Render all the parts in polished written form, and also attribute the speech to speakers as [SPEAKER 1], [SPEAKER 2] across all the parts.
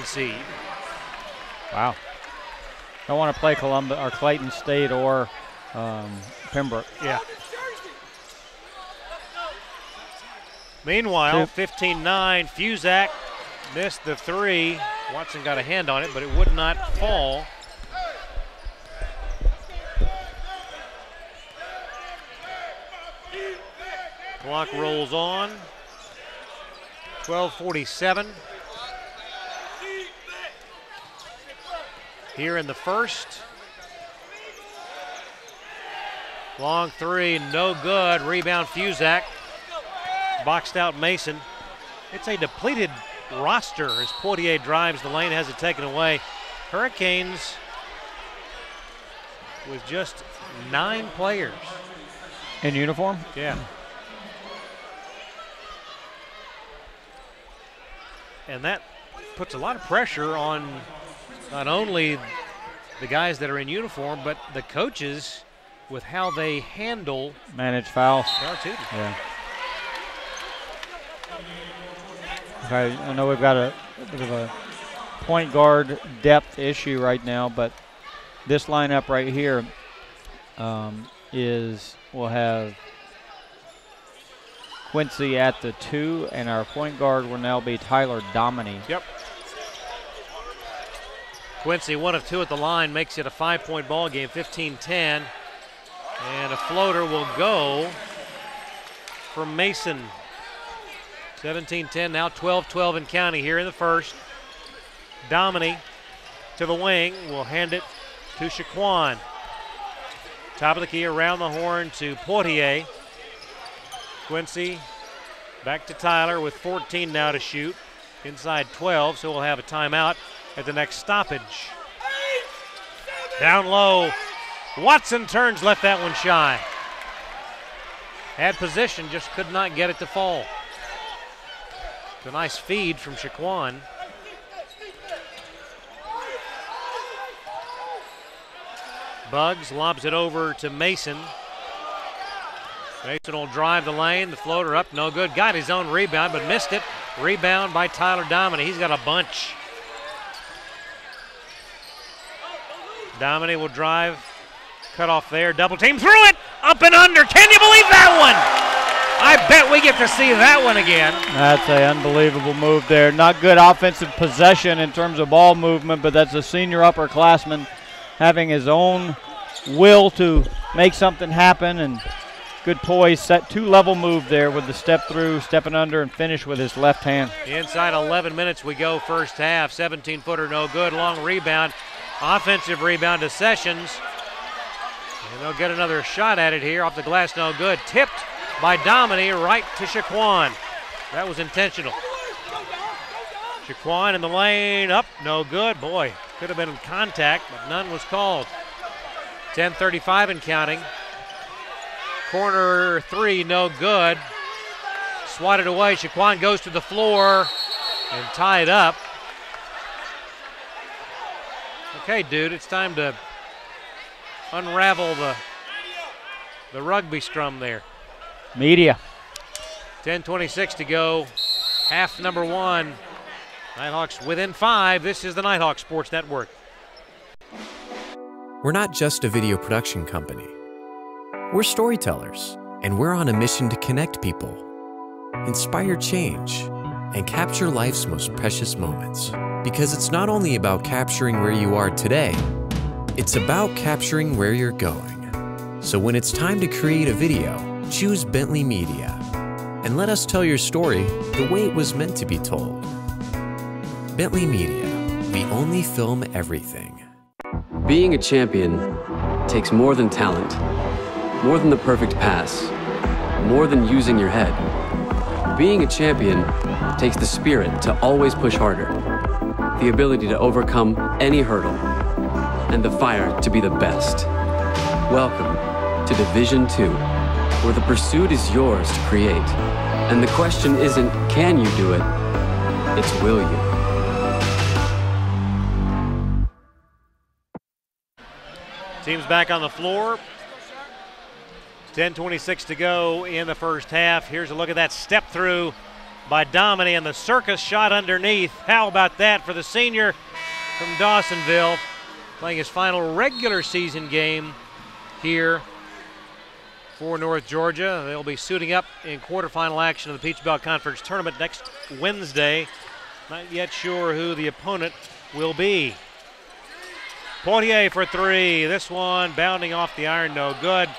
[SPEAKER 1] seed.
[SPEAKER 2] Wow. Don't want to play Columbus or Clayton State or Pembroke.
[SPEAKER 1] Yeah. Meanwhile, 15-9, Fusak missed the three. Watson got a hand on it, but it would not fall. Clock rolls on. 12:47 here in the first. Long three, no good. Rebound Fusak. Boxed out Mason. It's a depleted roster as Poitier drives the lane, has it taken away. Hurricanes with just 9 players.
[SPEAKER 2] In uniform?
[SPEAKER 1] Yeah. And that puts a lot of pressure on not only the guys that are in uniform, but the coaches with how they handle
[SPEAKER 2] manage fouls.
[SPEAKER 1] Yeah.
[SPEAKER 2] Okay, I know we've got a bit of a point guard depth issue right now, but this lineup right here we'll have Quincy at the 2, and our point guard will now be Tyler Dominy.
[SPEAKER 1] Yep. Quincy, 1 of 2 at the line, makes it a 5-point ball game, 15-10. And a floater will go for Mason. 17-10, now 12-12 and counting here in the first. Dominy to the wing, will hand it to Shaquan. Top of the key, around the horn to Poitier. Quincy back to Tyler with 14 now to shoot. Inside 12, so we'll have a timeout at the next stoppage. Down low, Watson turns, left that one shy. Had position, just could not get it to fall. It's a nice feed from Shaquan. Buggs lobs it over to Mason. Mason will drive the lane, the floater up, no good. Got his own rebound, but missed it. Rebound by Tyler Dominy. He's got a bunch. Dominy will drive, cut off there, double team, threw it, up and under. Can you believe that one? I bet we get to see that one again.
[SPEAKER 2] That's an unbelievable move there. Not good offensive possession in terms of ball movement, but that's a senior upperclassman having his own will to make something happen, and good poise, set 2-level move there with the step through, stepping under, and finish with his left hand.
[SPEAKER 1] Inside 11 minutes we go first half. 17-footer no good, long rebound. Offensive rebound to Sessions. And they'll get another shot at it here. Off the glass, no good. Tipped by Dominy right to Shaquan. That was intentional. Shaquan in the lane, up, no good. Boy, could have been in contact, but none was called. 10:35 and counting. Corner three, no good. Swatted away, Shaquan goes to the floor and tied up. Okay, dude, it's time to unravel the rugby scrum there.
[SPEAKER 2] Media.
[SPEAKER 1] 10:26 to go, half number 1. Nighthawks within 5. This is the Nighthawk Sports Network.
[SPEAKER 3] We're not just a video production company. We're storytellers, and we're on a mission to connect people, inspire change, and capture life's most precious moments. Because it's not only about capturing where you are today, it's about capturing where you're going. So when it's time to create a video, choose Bentley Media, and let us tell your story the way it was meant to be told. Bentley Media, we only film everything.
[SPEAKER 4] Being a champion takes more than talent, more than the perfect pass, more than using your head. Being a champion takes the spirit to always push harder, the ability to overcome any hurdle, and the fire to be the best. Welcome to Division 2, where the pursuit is yours to create. And the question isn't, can you do it? It's, will you?
[SPEAKER 1] Team's back on the floor. 10:26 to go in the first half. Here's a look at that step through by Dominy, and the circus shot underneath. How about that for the senior from Dawsonville, playing his final regular season game here for North Georgia. They'll be suiting up in quarterfinal action of the Peach Belt Conference Tournament next Wednesday. Not yet sure who the opponent will be. Portier for three. This one bounding off the iron, no good.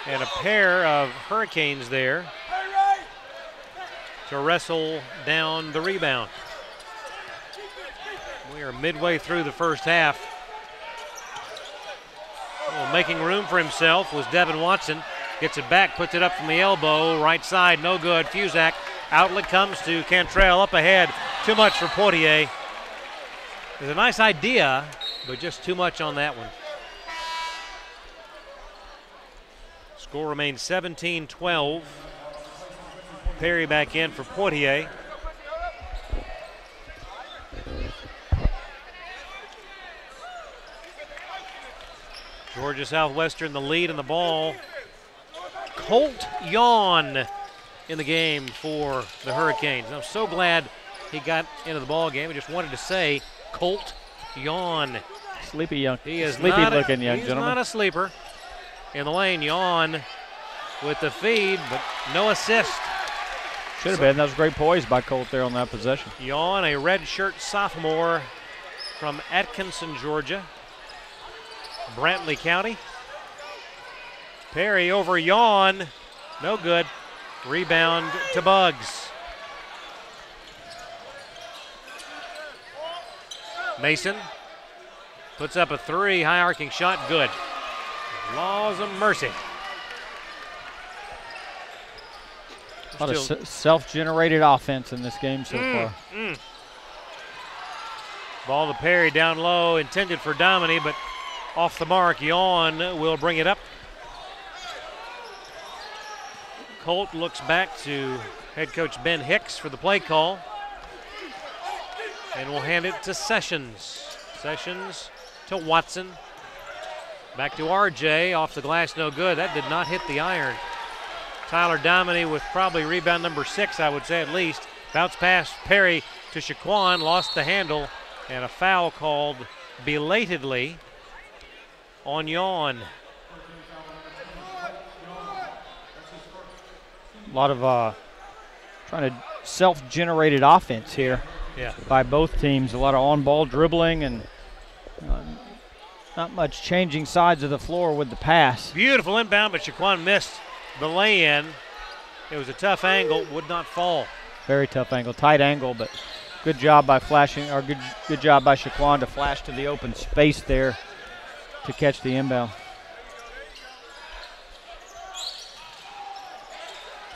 [SPEAKER 1] And a pair of Hurricanes there to wrestle down the rebound. We are midway through the first half. Well, making room for himself was Devin Watson. Gets it back, puts it up from the elbow. Right side, no good. Fusak. Outlet comes to Cantrell, up ahead. Too much for Portier. It's a nice idea, but just too much on that one. Score remains 17-12. Perry back in for Portier. Georgia Southwestern the lead in the ball. Colt Yawn in the game for the Hurricanes. I'm so glad he got into the ball game. I just wanted to say Colt Yawn.
[SPEAKER 2] Sleepy young.
[SPEAKER 1] He is
[SPEAKER 2] sleepy looking young gentleman.
[SPEAKER 1] He's not a sleeper. In the lane, Yawn with the feed, but no assist.
[SPEAKER 2] Should have been. That was great poise by Colt there on that possession.
[SPEAKER 1] Yawn, a red shirt sophomore from Atkinson, Georgia. Brantley County. Perry over Yawn. No good. Rebound to Buggs. Mason puts up a three. High arcing shot. Good. Laws of mercy.
[SPEAKER 2] A lot of self-generated offense in this game so far.
[SPEAKER 1] Ball to Perry down low, intended for Dominy, but off the mark. Yawn will bring it up. Colt looks back to head coach Ben Hicks for the play call. And will hand it to Sessions. Sessions to Watson. Back to RJ, off the glass, no good. That did not hit the iron. Tyler Dominy with probably rebound number 6, I would say at least. Bounce pass Perry to Shaquan, lost the handle, and a foul called belatedly on Yawn.
[SPEAKER 2] A lot of trying to self-generated offense here by both teams. A lot of on-ball dribbling and not much changing sides of the floor with the pass.
[SPEAKER 1] Beautiful inbound, but Shaquan missed the lay-in. It was a tough angle, would not fall.
[SPEAKER 2] Very tough angle, tight angle, but good job by flashing, or good job by Shaquan to flash to the open space there to catch the inbound.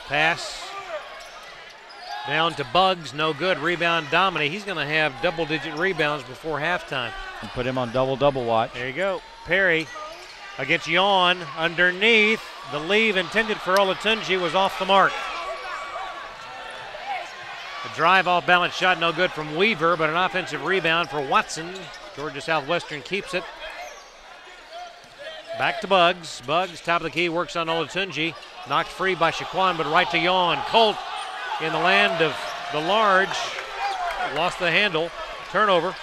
[SPEAKER 1] Pass down to Buggs, no good. Rebound Dominy. He's going to have double-digit rebounds before halftime.
[SPEAKER 2] And put him on double-double watch.
[SPEAKER 1] There you go. Perry against Yawn underneath. The leave intended for Olatunji was off the mark. A drive off balance shot, no good from Weaver, but an offensive rebound for Watson. Georgia Southwestern keeps it. Back to Buggs. Buggs, top of the key, works on Olatunji. Knocked free by Shaquan, but right to Yawn. Colt in the land of the large. Lost the handle. Turnover.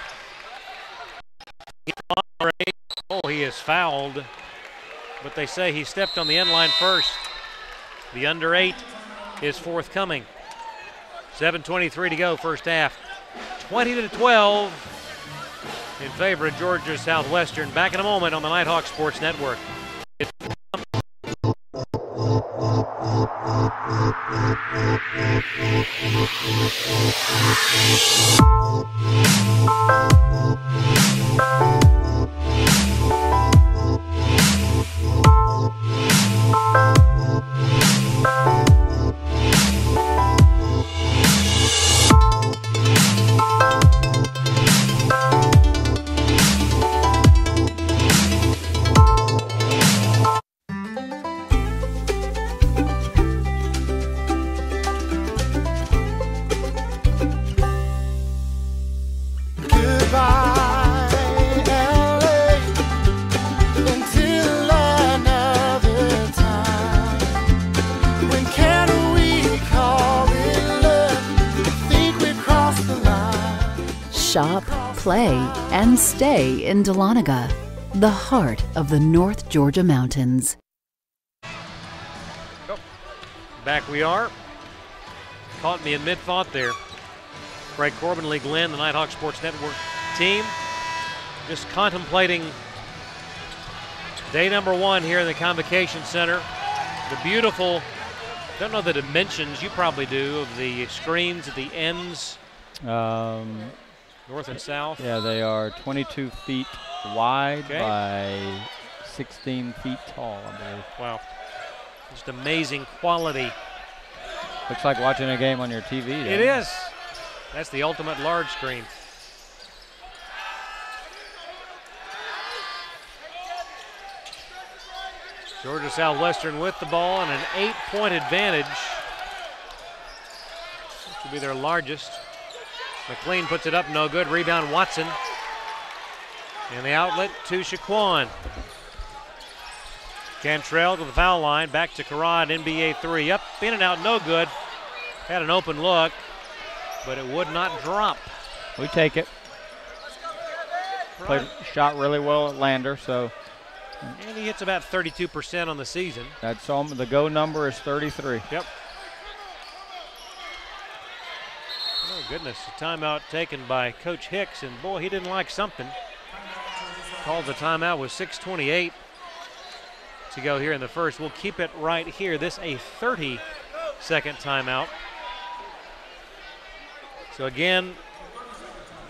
[SPEAKER 1] Oh, he is fouled. But they say he stepped on the end line first. The under 8 is forthcoming. 7:23 to go, first half. 20-12 in favor of Georgia Southwestern. Back in a moment on the Nighthawk Sports Network.
[SPEAKER 5] shop, play, and stay in Dahlonega, the heart of the North Georgia mountains.
[SPEAKER 1] Back we are. Caught me in mid-thought there. Craig Corbin, Lee Glenn, the Nighthawk Sports Network team, just contemplating day number 1 here in the Convocation Center. The beautiful, don't know the dimensions, you probably do, of the screens at the ends, north and south.
[SPEAKER 2] Yeah, they are 22 feet wide by 16 feet tall, I believe.
[SPEAKER 1] Wow. Just amazing quality.
[SPEAKER 2] Looks like watching a game on your TV.
[SPEAKER 1] It is. That's the ultimate large screen. Georgia Southwestern with the ball and an 8-point advantage. This will be their largest. McLean puts it up, no good. Rebound Watson. And the outlet to Shaquan. Cantrell to the foul line, back to Karad, NBA 3. Up, in and out, no good. Had an open look, but it would not drop.
[SPEAKER 2] We take it. Played, shot really well at Lander, so.
[SPEAKER 1] And he hits about 32% on the season.
[SPEAKER 2] That's the go number is 33.
[SPEAKER 1] Yep. Oh, goodness. A timeout taken by Coach Hicks, and boy, he didn't like something. Called the timeout with 6:28 to go here in the first. We'll keep it right here. This a 30-second timeout. So again,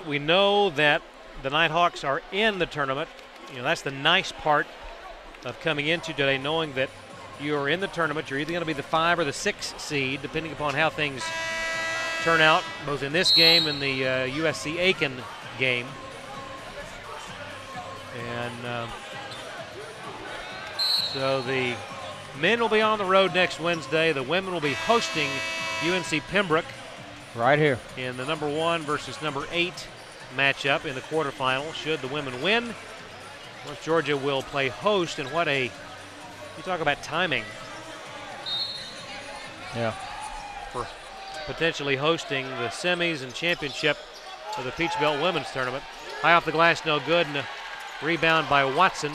[SPEAKER 1] we know that the Nighthawks are in the tournament. You know, that's the nice part of coming into today, knowing that you are in the tournament. You're either going to be the 5 or the 6 seed, depending upon how things turn out, both in this game and the USC Aiken game. And so the men will be on the road next Wednesday. The women will be hosting UNC Pembroke.
[SPEAKER 2] Right here.
[SPEAKER 1] In the number 1 versus number 8 matchup in the quarterfinal. Should the women win, North Georgia will play host, and what a, you talk about timing.
[SPEAKER 2] Yeah.
[SPEAKER 1] For potentially hosting the semis and championship of the Peach Belt Women's Tournament. High off the glass, no good, and a rebound by Watson.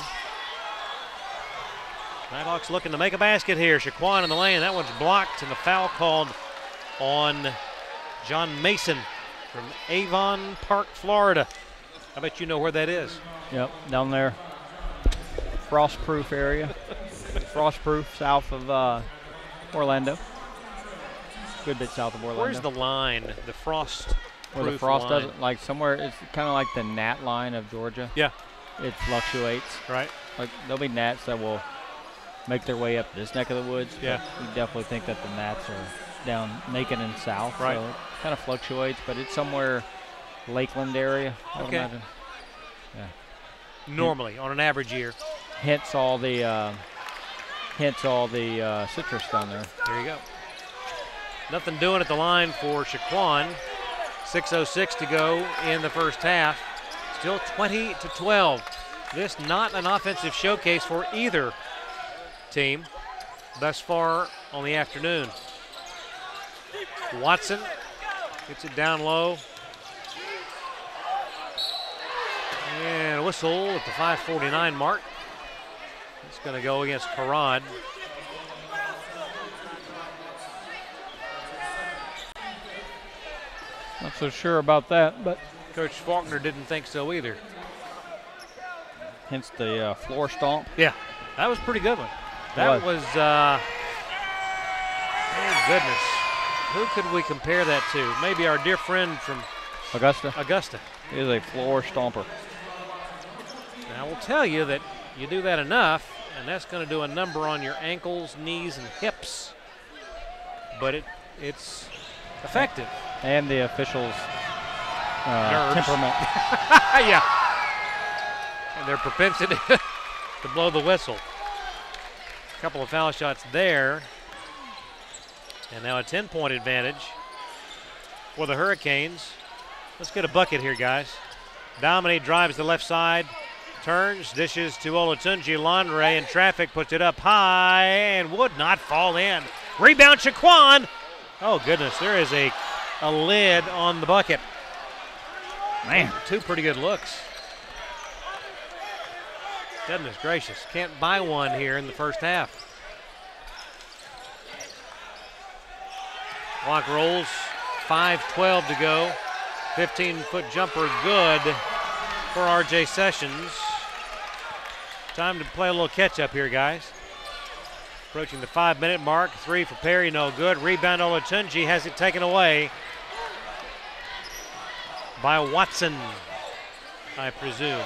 [SPEAKER 1] Nighthawks looking to make a basket here. Shaquan in the lane, that one's blocked, and the foul called on John Mason from Avon Park, Florida. I bet you know where that is.
[SPEAKER 2] Yep, down there. Frost-proof area. Frost-proof, south of Orlando. Good bit south of Orlando.
[SPEAKER 1] Where's the line? The frost.
[SPEAKER 2] Where the frost line doesn't, like somewhere, it's kind of like the gnat line of Georgia.
[SPEAKER 1] Yeah.
[SPEAKER 2] It fluctuates.
[SPEAKER 1] Right.
[SPEAKER 2] Like there'll be gnats that will make their way up this neck of the woods.
[SPEAKER 1] Yeah.
[SPEAKER 2] We definitely think that the gnats are down Macon and south.
[SPEAKER 1] Right.
[SPEAKER 2] So it kind of fluctuates, but it's somewhere Lakeland area, I would imagine. Yeah.
[SPEAKER 1] Normally, on an average year.
[SPEAKER 2] Hence all the citrus down there.
[SPEAKER 1] There you go. Nothing doing at the line for Shaquan. 6:06 to go in the first half. Still 20-12. This not an offensive showcase for either team thus far on the afternoon. Watson gets it down low. And a whistle at the 5:49 mark. It's going to go against Karad.
[SPEAKER 2] Not so sure about that, but
[SPEAKER 1] Coach Faulkner didn't think so either.
[SPEAKER 2] Hence the floor stomp.
[SPEAKER 1] Yeah, that was a pretty good one. That was, oh goodness. Who could we compare that to? Maybe our dear friend from
[SPEAKER 2] Augusta.
[SPEAKER 1] He
[SPEAKER 2] is a floor stomper.
[SPEAKER 1] And I will tell you that you do that enough, and that's going to do a number on your ankles, knees, and hips. But it's effective.
[SPEAKER 2] And the officials'
[SPEAKER 1] Nerves.
[SPEAKER 2] temperament.
[SPEAKER 1] Yeah. And their propensity to blow the whistle. A couple of foul shots there. And now a 10-point advantage for the Hurricanes. Let's get a bucket here, guys. Dominique drives the left side, turns, dishes to Olatunji. Landre in traffic, puts it up high and would not fall in. Rebound Shaquan. Oh, goodness, there is a lid on the bucket.
[SPEAKER 2] Man.
[SPEAKER 1] Two pretty good looks. Goodness gracious. Can't buy one here in the first half. Clock rolls. 5:12 to go. 15-foot jumper good for R.J. Sessions. Time to play a little catch-up here, guys. Approaching the 5-minute mark. 3 for Perry, no good. Rebound Olatunji has it taken away by Watson, I presume.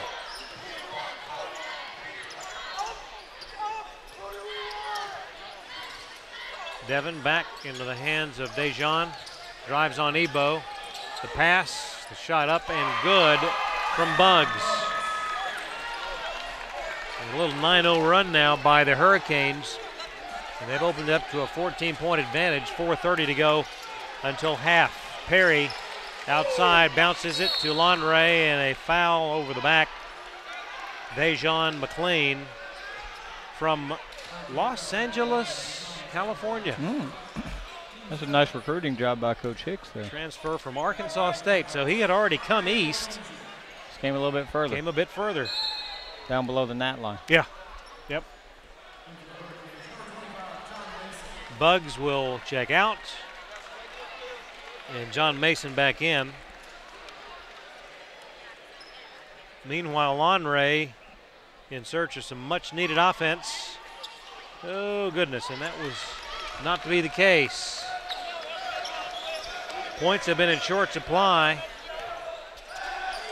[SPEAKER 1] Devin back into the hands of Dejan. Drives on Ebo. The pass, the shot up and good from Buggs. And a little 9-0 run now by the Hurricanes. And they've opened up to a 14-point advantage. 4:30 to go until half. Perry outside bounces it to Lonray and a foul over the back. Dejan McLean from Los Angeles, California.
[SPEAKER 2] That's a nice recruiting job by Coach Hicks there.
[SPEAKER 1] Transfer from Arkansas State. So he had already come east.
[SPEAKER 2] Just came a little bit further.
[SPEAKER 1] Came a bit further.
[SPEAKER 2] Down below the gnat line.
[SPEAKER 1] Yeah. Yep. Buggs will check out. And John Mason back in. Meanwhile, Lonray in search of some much needed offense. Oh, goodness, and that was not to be the case. Points have been in short supply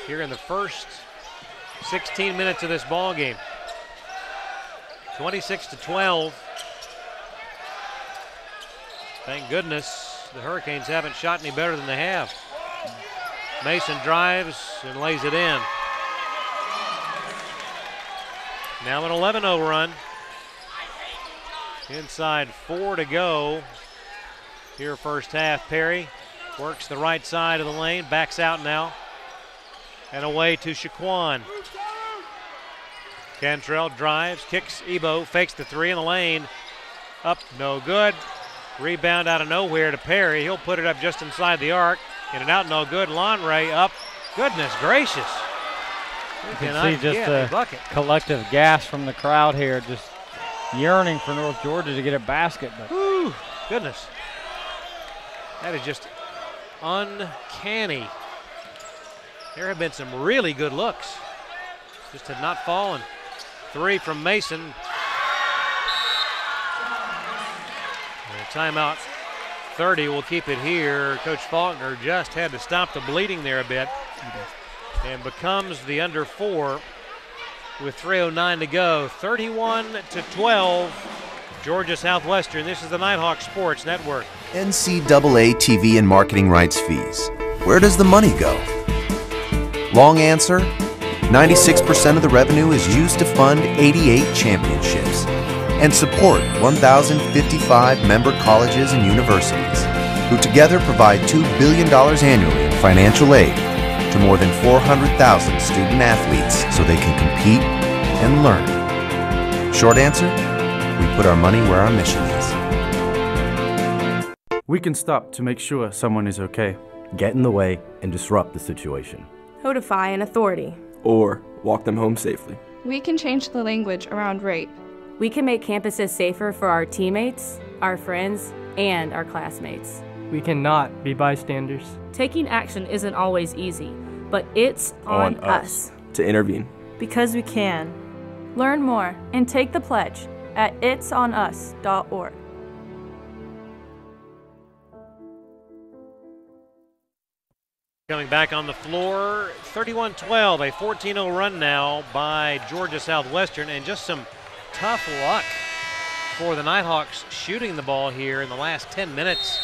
[SPEAKER 1] here in the first 16 minutes of this ball game. 26-12. Thank goodness the Hurricanes haven't shot any better than they have. Mason drives and lays it in. Now an 11-0 run. Inside 4 to go here first half. Perry works the right side of the lane, backs out now. And away to Shaquan. Cantrell drives, kicks Ebo, fakes the three in the lane. Up, no good. Rebound out of nowhere to Perry. He'll put it up just inside the arc. In and out, no good. Lonray up. Goodness gracious.
[SPEAKER 2] You can see just a collective gasp from the crowd here, just yearning for North Georgia to get a basket. But
[SPEAKER 1] whew, goodness. That is just uncanny. There have been some really good looks. Just have not fallen. 3 from Mason. And a timeout. 30 will keep it here. Coach Faulkner just had to stop the bleeding there a bit. And becomes the under 4 with 3:09 to go. 31-12, Georgia Southwestern. This is the Nighthawk Sports Network.
[SPEAKER 6] NCAA TV and marketing rights fees. Where does the money go? Long answer, 96% of the revenue is used to fund 88 championships and support 1,055 member colleges and universities, who together provide $2 billion annually in financial aid to more than 400,000 student athletes so they can compete and learn. Short answer, we put our money where our mission is.
[SPEAKER 7] We can stop to make sure someone is okay.
[SPEAKER 8] Get in the way and disrupt the situation.
[SPEAKER 9] Codify an authority.
[SPEAKER 10] Or walk them home safely.
[SPEAKER 11] We can change the language around rape.
[SPEAKER 12] We can make campuses safer for our teammates, our friends, and our classmates.
[SPEAKER 13] We cannot be bystanders.
[SPEAKER 14] Taking action isn't always easy, but it's on us
[SPEAKER 10] to intervene.
[SPEAKER 9] Because we can. Learn more and take the pledge at itsonus.org.
[SPEAKER 1] Coming back on the floor, 31-12, a 14-0 run now by Georgia Southwestern, and just some tough luck for the Nighthawks shooting the ball here in the last 10 minutes.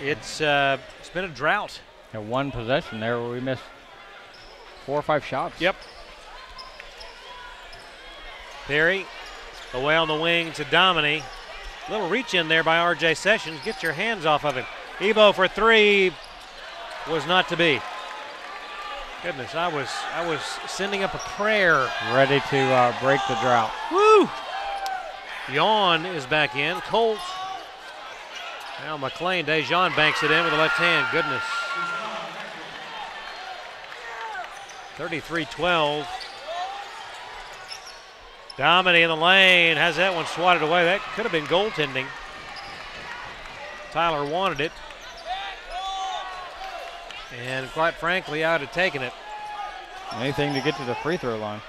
[SPEAKER 1] It's been a drought.
[SPEAKER 2] Yeah, one possession there where we missed 4 or 5 shots.
[SPEAKER 1] Yep. Perry away on the wing to Domini. Little reach in there by R.J. Sessions. Get your hands off of him. Ebo for 3 was not to be. Goodness, I was sending up a prayer.
[SPEAKER 2] Ready to break the drought.
[SPEAKER 1] Woo! Yawn is back in. Colt. Now McLean, Dejan banks it in with the left hand. Goodness. 33-12. Dominy in the lane, has that one swatted away. That could have been goaltending. Tyler wanted it. And quite frankly, I would have taken it.
[SPEAKER 2] Anything to get to the free throw line.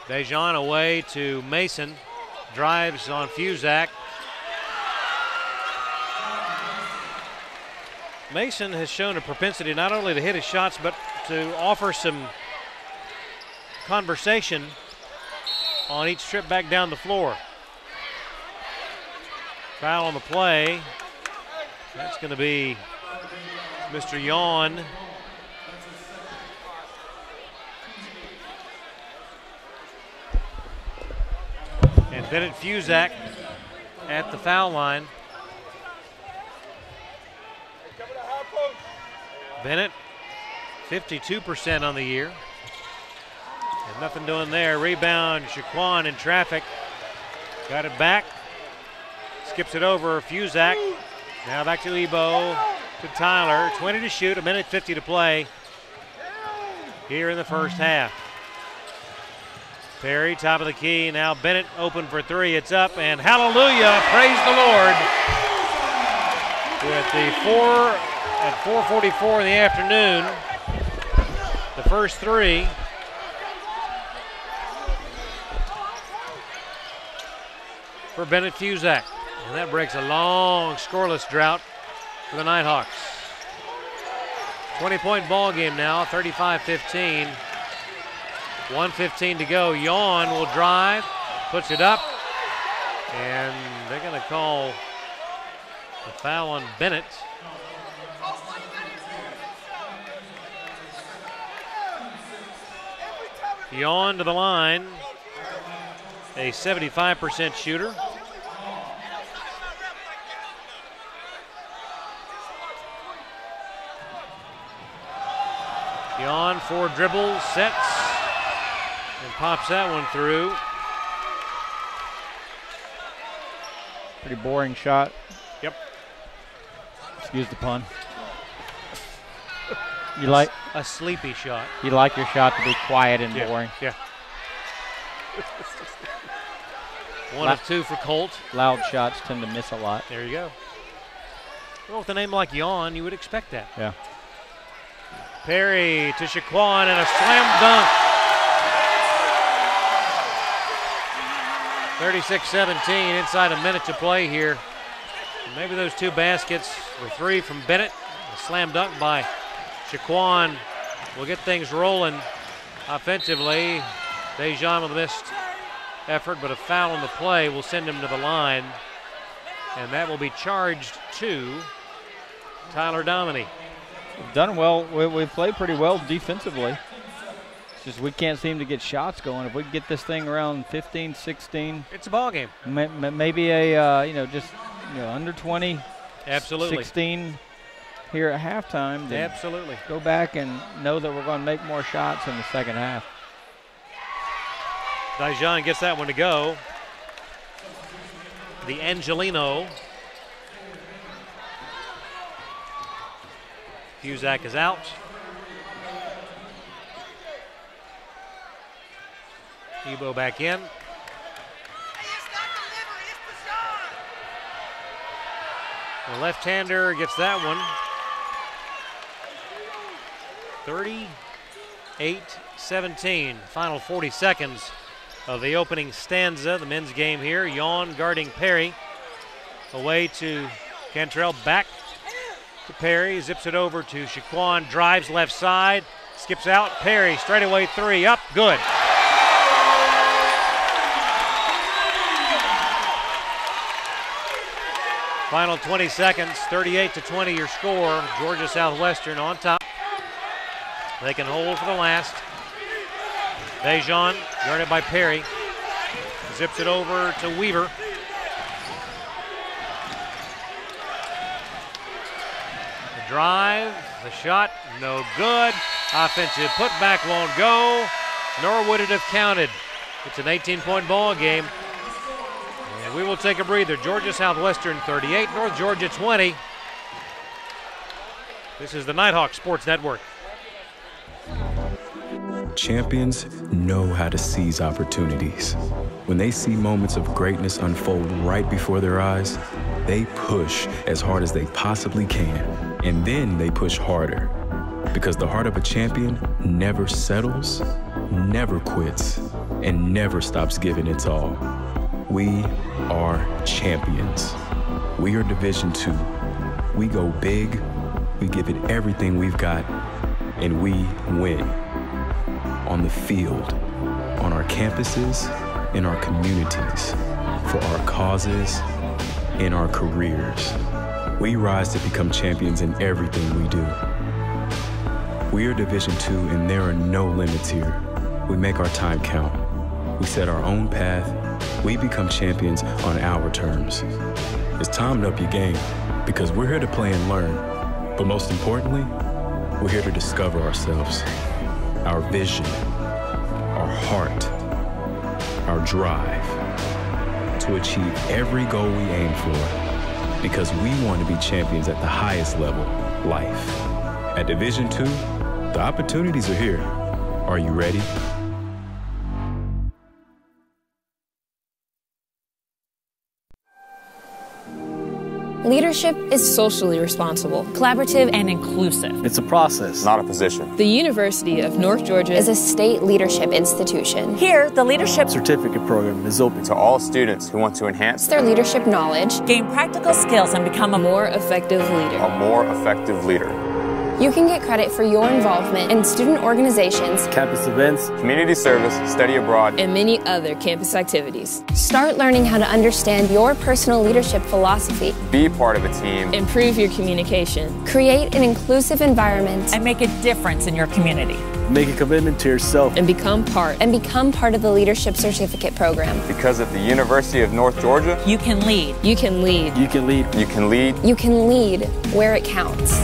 [SPEAKER 1] Dejan away to Mason. Drives on Fusak. Mason has shown a propensity not only to hit his shots, but to offer some conversation on each trip back down the floor. Foul on the play. That's going to be Mr. Yawn. And Bennett Fusak at the foul line. Bennett, 52% on the year. And nothing doing there. Rebound, Shaquan in traffic. Got it back. Skips it over, Fusak. Now back to Ebo, to Tyler. 20 to shoot, a minute 50 to play here in the first half. Perry, top of the key. Now Bennett open for three. It's up, and hallelujah, praise the Lord. With the at 4:44 in the afternoon, the first three. For Bennett Fusak. And that breaks a long scoreless drought for the Nighthawks. 20-point ball game now, 35-15. 1:15 to go. Yawn will drive, puts it up, and they're going to call the foul on Bennett. Yawn to the line, a 75% shooter. Yawn, 4 dribbles, sets, and pops that one through.
[SPEAKER 2] Pretty boring shot.
[SPEAKER 1] Yep.
[SPEAKER 2] Excuse the pun. You like
[SPEAKER 1] a sleepy shot.
[SPEAKER 2] You like your shot to be quiet and boring.
[SPEAKER 1] Yeah. 1 of 2 for Colt.
[SPEAKER 2] Loud shots tend to miss a lot.
[SPEAKER 1] There you go. Well, with a name like Yawn, you would expect that.
[SPEAKER 2] Yeah.
[SPEAKER 1] Perry to Shaquan and a slam dunk. 36-17, inside a minute to play here. And maybe those 2 baskets were 3 from Bennett. A slam dunk by Shaquan will get things rolling offensively. Dejan with a missed effort, but a foul on the play will send him to the line. And that will be charged to Tyler Dominy.
[SPEAKER 2] We've done well. We've played pretty well defensively. It's just we can't seem to get shots going. If we get this thing around 15, 16.
[SPEAKER 1] It's a ball game.
[SPEAKER 2] Maybe a, just under 20.
[SPEAKER 1] Absolutely.
[SPEAKER 2] 16 here at halftime. Then
[SPEAKER 1] absolutely. Go
[SPEAKER 2] back and know that we're going to make more shots in the second half.
[SPEAKER 1] Dejan gets that one to go. The Angelino. Fusak is out. Ebo back in. The left-hander gets that one. 38-17. Final 40 seconds of the opening stanza. The men's game here. Yawn guarding Perry. Away to Cantrell. Back to Perry. Zips it over to Shaquan. Drives left side. Skips out. Perry straightaway 3. Up. Good. Final 20 seconds, 38-20 your score. Georgia Southwestern on top. They can hold for the last. Dejan, guarded by Perry. Zips it over to Weaver. The drive, the shot, no good. Offensive putback won't go, nor would it have counted. It's an 18-point ball game. And we will take a breather. Georgia Southwestern 38, North Georgia 20. This is the Nighthawk Sports Network.
[SPEAKER 15] Champions know how to seize opportunities. When they see moments of greatness unfold right before their eyes, they push as hard as they possibly can, and then they push harder. Because the heart of a champion never settles, never quits, and never stops giving its all. We are champions. We are Division II. We go big, we give it everything we've got, and we win. On the field, on our campuses, in our communities, for our causes, in our careers. We rise to become champions in everything we do. We are Division II, and there are no limits here. We make our time count. We set our own path. We become champions on our terms. It's time to up your game, because we're here to play and learn. But most importantly, we're here to discover ourselves, our vision, our heart, our drive, to achieve every goal we aim for, because we want to be champions at the highest level, life. At Division II, the opportunities are here. Are you ready?
[SPEAKER 16] Leadership is socially responsible, collaborative, and inclusive.
[SPEAKER 17] It's a process, not a position.
[SPEAKER 16] The University of North Georgia is a state leadership institution.
[SPEAKER 18] Here, the Leadership
[SPEAKER 17] Certificate Program is open
[SPEAKER 10] to all students who want to enhance
[SPEAKER 16] their leadership knowledge,
[SPEAKER 18] gain practical skills, and become a
[SPEAKER 16] more effective leader.
[SPEAKER 10] A more effective leader.
[SPEAKER 16] You can get credit for your involvement in student organizations,
[SPEAKER 17] campus events,
[SPEAKER 10] community service, study abroad,
[SPEAKER 16] and many other campus activities. Start learning how to understand your personal leadership philosophy.
[SPEAKER 10] Be part of a team.
[SPEAKER 16] Improve your communication. Create an inclusive environment.
[SPEAKER 18] And make a difference in your community.
[SPEAKER 17] Make a commitment to yourself.
[SPEAKER 16] And become part of the Leadership Certificate Program.
[SPEAKER 10] Because at the University of North Georgia,
[SPEAKER 18] you can lead.
[SPEAKER 16] You can lead.
[SPEAKER 17] You can lead.
[SPEAKER 10] You can lead.
[SPEAKER 16] You can lead where it counts.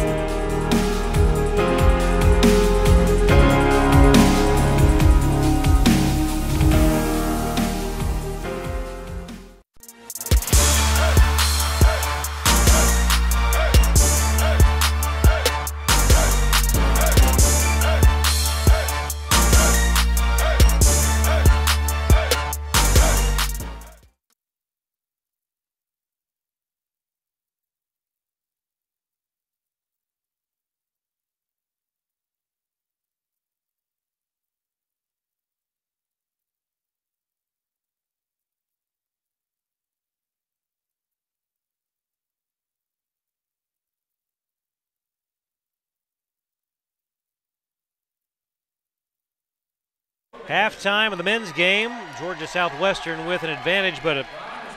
[SPEAKER 1] Halftime of the men's game, Georgia Southwestern with an advantage, but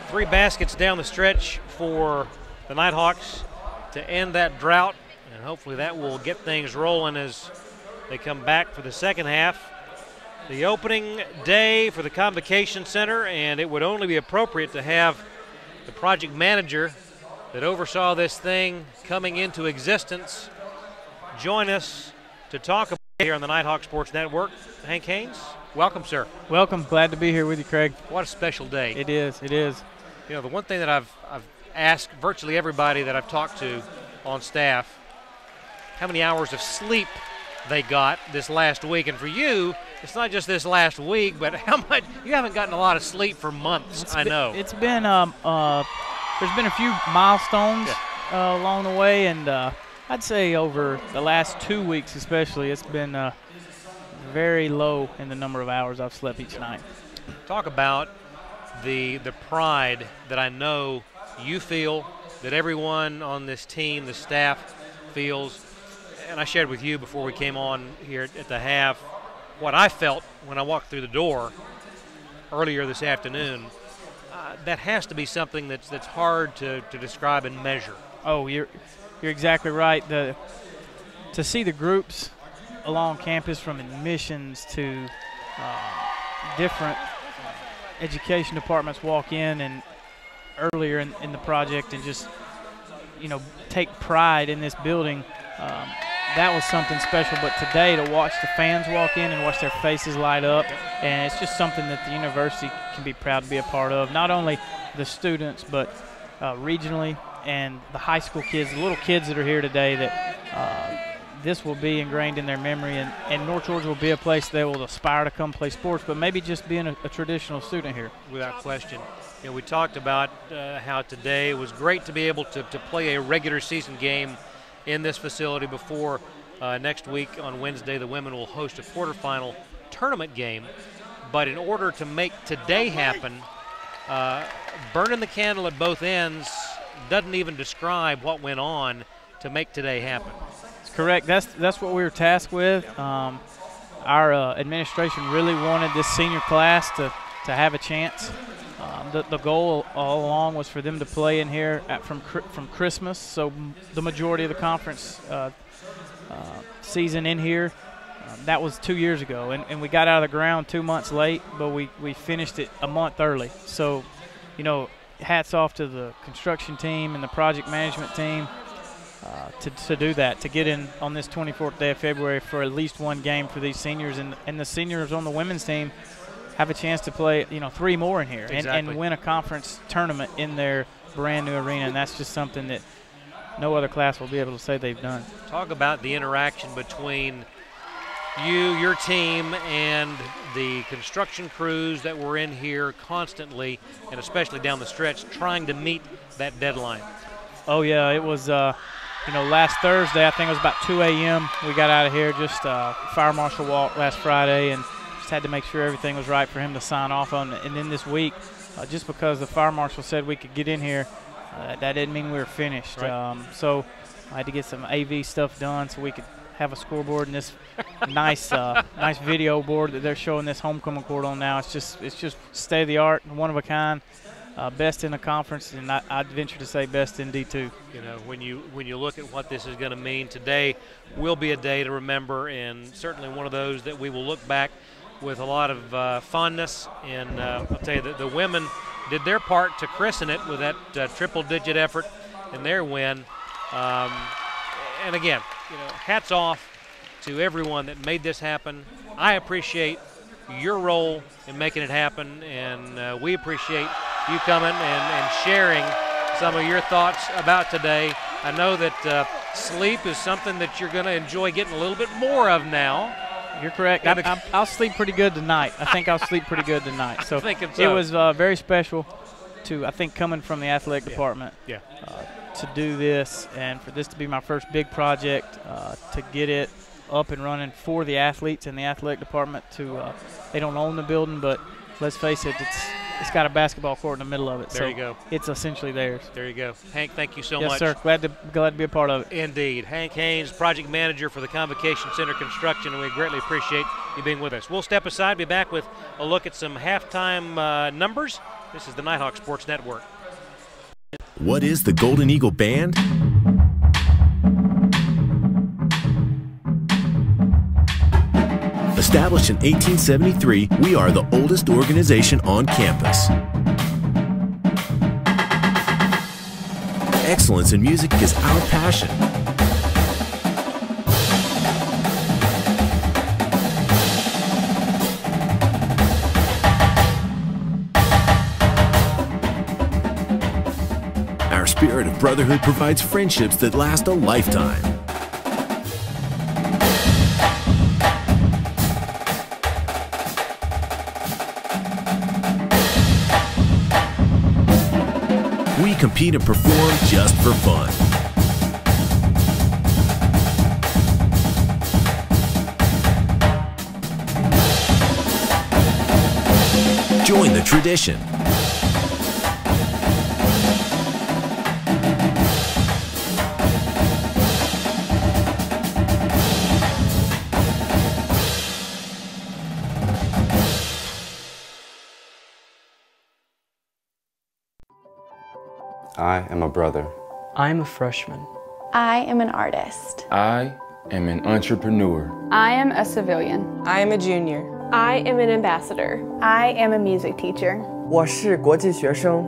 [SPEAKER 1] 3 baskets down the stretch for the Nighthawks to end that drought, and hopefully that will get things rolling as they come back for the second half. The opening day for the Convocation Center, and it would only be appropriate to have the project manager that oversaw this thing coming into existence join us to talk about it here on the Nighthawk Sports Network. Hank Haynes, welcome, sir.
[SPEAKER 2] Welcome. Glad to be here with you, Craig.
[SPEAKER 1] What a special day.
[SPEAKER 2] It is. It is.
[SPEAKER 1] You know, the one thing that I've asked virtually everybody that I've talked to on staff, how many hours of sleep they got this last week. And for you, it's not just this last week, but how much you haven't gotten a lot of sleep for months. I know.
[SPEAKER 2] It's been there's been a few milestones along the way, and I'd say over the last 2 weeks especially, it's been very low in the number of hours I've slept each night.
[SPEAKER 1] Talk about the pride that I know you feel, that everyone on this team, the staff, feels. And I shared with you before we came on here at the half what I felt when I walked through the door earlier this afternoon. That has to be something that's hard to describe and measure.
[SPEAKER 2] Oh, you're exactly right. To see the groups along campus, from admissions to different education departments, walk in and earlier in the project and just, take pride in this building. That was something special. But today, to watch the fans walk in and watch their faces light up, and it's just something that the university can be proud to be a part of. Not only the students, but regionally, and the high school kids, the little kids that are here today, that this will be ingrained in their memory, and North Georgia will be a place they will aspire to come play sports, but maybe just being a traditional student here.
[SPEAKER 1] Without question. You know, we talked about how today it was great to be able to play a regular season game in this facility before next week on Wednesday the women will host a quarterfinal tournament game. But in order to make today happen, burning the candle at both ends doesn't even describe what went on to make today happen.
[SPEAKER 2] That's correct. That's what we were tasked with. Our administration really wanted this senior class to have a chance. The goal all along was for them to play in here from Christmas, so the majority of the conference season in here. That was 2 years ago, and we got out of the ground 2 months late, but we finished it a month early. So, you know, hats off to the construction team and the project management team to do that, to get in on this 24th day of February for at least one game for these seniors, and the seniors on the women's team have a chance to play, you know, 3 more in here. Exactly. and win a conference tournament in their brand new arena, and that's just something that no other class will be able to say they've done.
[SPEAKER 1] Talk about the interaction between you, your team, and the construction crews that were in here constantly, and especially down the stretch, trying to meet that deadline.
[SPEAKER 2] Oh, yeah, it was, you know, last Thursday, I think it was about 2 a.m. we got out of here, just fire marshal walk last Friday, and had to make sure everything was right for him to sign off on. And then this week, just because the fire marshal said we could get in here, that didn't mean we were finished. Right. So I had to get some AV stuff done so we could have a scoreboard and this nice video board that they're showing this homecoming court on now. It's just state of the art, one of a kind, best in the conference, and I'd venture to say best in D2.
[SPEAKER 1] You know, when you look at what this is going to mean, today will be a day to remember, and certainly one of those that we will look back with a lot of fondness. And I'll tell you that the women did their part to christen it with that triple-digit effort in their win. And again, you know, hats off to everyone that made this happen. I appreciate your role in making it happen, and we appreciate you coming and sharing some of your thoughts about today. I know that sleep is something that you're going to enjoy getting a little bit more of now.
[SPEAKER 2] You're correct. I'll sleep pretty good tonight. I think I'll sleep pretty good tonight. So
[SPEAKER 1] so.
[SPEAKER 2] It was very special to, I think, coming from the athletic department to do this, and for this to be my first big project, to get it up and running for the athletes and the athletic department. They don't own the building, but let's face it, it's got a basketball court in the middle of it.
[SPEAKER 1] There you go.
[SPEAKER 2] It's essentially theirs.
[SPEAKER 1] There you go. Hank, thank you so
[SPEAKER 2] much.
[SPEAKER 1] much.
[SPEAKER 2] Yes, sir. Glad to be a part of it.
[SPEAKER 1] Indeed. Hank Haynes, project manager for the Convocation Center Construction, and we greatly appreciate you being with us. We'll step aside, be back with a look at some halftime numbers. This is the Nighthawk Sports Network.
[SPEAKER 19] What is the Golden Eagle Band? Established in 1873, we are the oldest organization on campus. Excellence in music is our passion. Our spirit of brotherhood provides friendships that last a lifetime. We compete and perform just for fun. Join the tradition.
[SPEAKER 20] I am a brother.
[SPEAKER 13] I'm a freshman.
[SPEAKER 21] I am an artist.
[SPEAKER 22] I am an entrepreneur.
[SPEAKER 23] I am a civilian.
[SPEAKER 24] I am a junior.
[SPEAKER 25] I am an ambassador.
[SPEAKER 21] I am a music teacher.
[SPEAKER 24] 我是国际学生.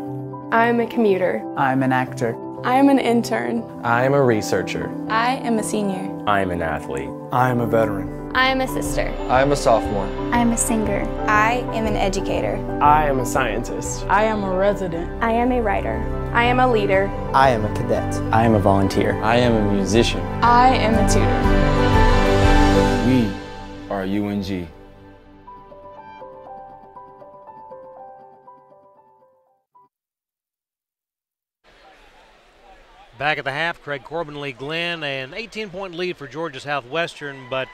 [SPEAKER 25] I am a commuter.
[SPEAKER 26] I'm an actor.
[SPEAKER 25] I am an intern.
[SPEAKER 27] I am a researcher.
[SPEAKER 21] I am a senior.
[SPEAKER 27] I am an athlete.
[SPEAKER 28] I am a veteran.
[SPEAKER 21] I am a sister.
[SPEAKER 27] I am a sophomore.
[SPEAKER 21] I am a singer. I am an educator.
[SPEAKER 29] I am a scientist.
[SPEAKER 30] I am a resident.
[SPEAKER 21] I am a writer.
[SPEAKER 25] I am a leader.
[SPEAKER 26] I am a cadet.
[SPEAKER 31] I am a volunteer.
[SPEAKER 27] I am a musician.
[SPEAKER 25] I am a tutor.
[SPEAKER 22] are UNG.
[SPEAKER 1] Back at the half, Craig Corbin, Lee Glenn, an 18-point lead for Georgia Southwestern, but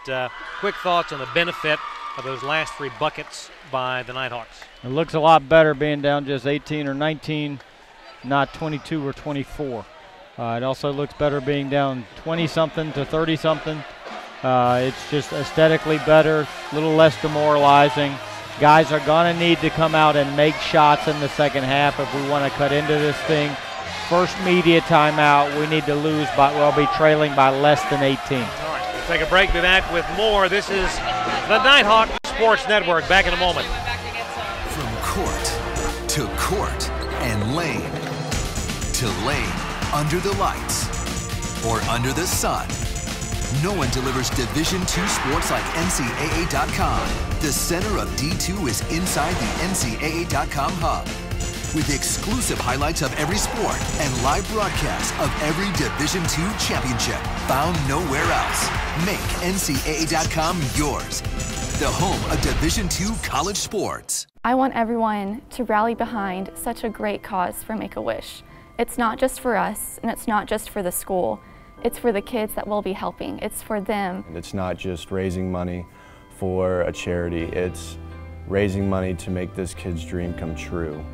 [SPEAKER 1] quick thoughts on the benefit of those last 3 buckets by the Nighthawks.
[SPEAKER 2] It looks a lot better being down just 18 or 19, not 22 or 24. It also looks better being down 20-something to 30-something. It's just aesthetically better, a little less demoralizing. Guys are going to need to come out and make shots in the second half if we want to cut into this thing. First media timeout, we need to lose by, we'll be trailing by less than 18.
[SPEAKER 1] All right, we'll take a break, be back with more. This is the Nighthawk Sports Network. Back in a moment.
[SPEAKER 3] From court to court and lane to lane, under the lights or under the sun, no one delivers Division II sports like NCAA.com. The center of D2 is inside the NCAA.com hub, with exclusive highlights of every sport and live broadcasts of every Division II championship found nowhere else. Make NCAA.com yours, the home of Division II college sports.
[SPEAKER 21] I want everyone to rally behind such a great cause for Make-A-Wish. It's not just for us, and it's not just for the school. It's for the kids that we'll be helping. It's for them.
[SPEAKER 4] And it's not just raising money for a charity. It's raising money to make this kid's dream come true.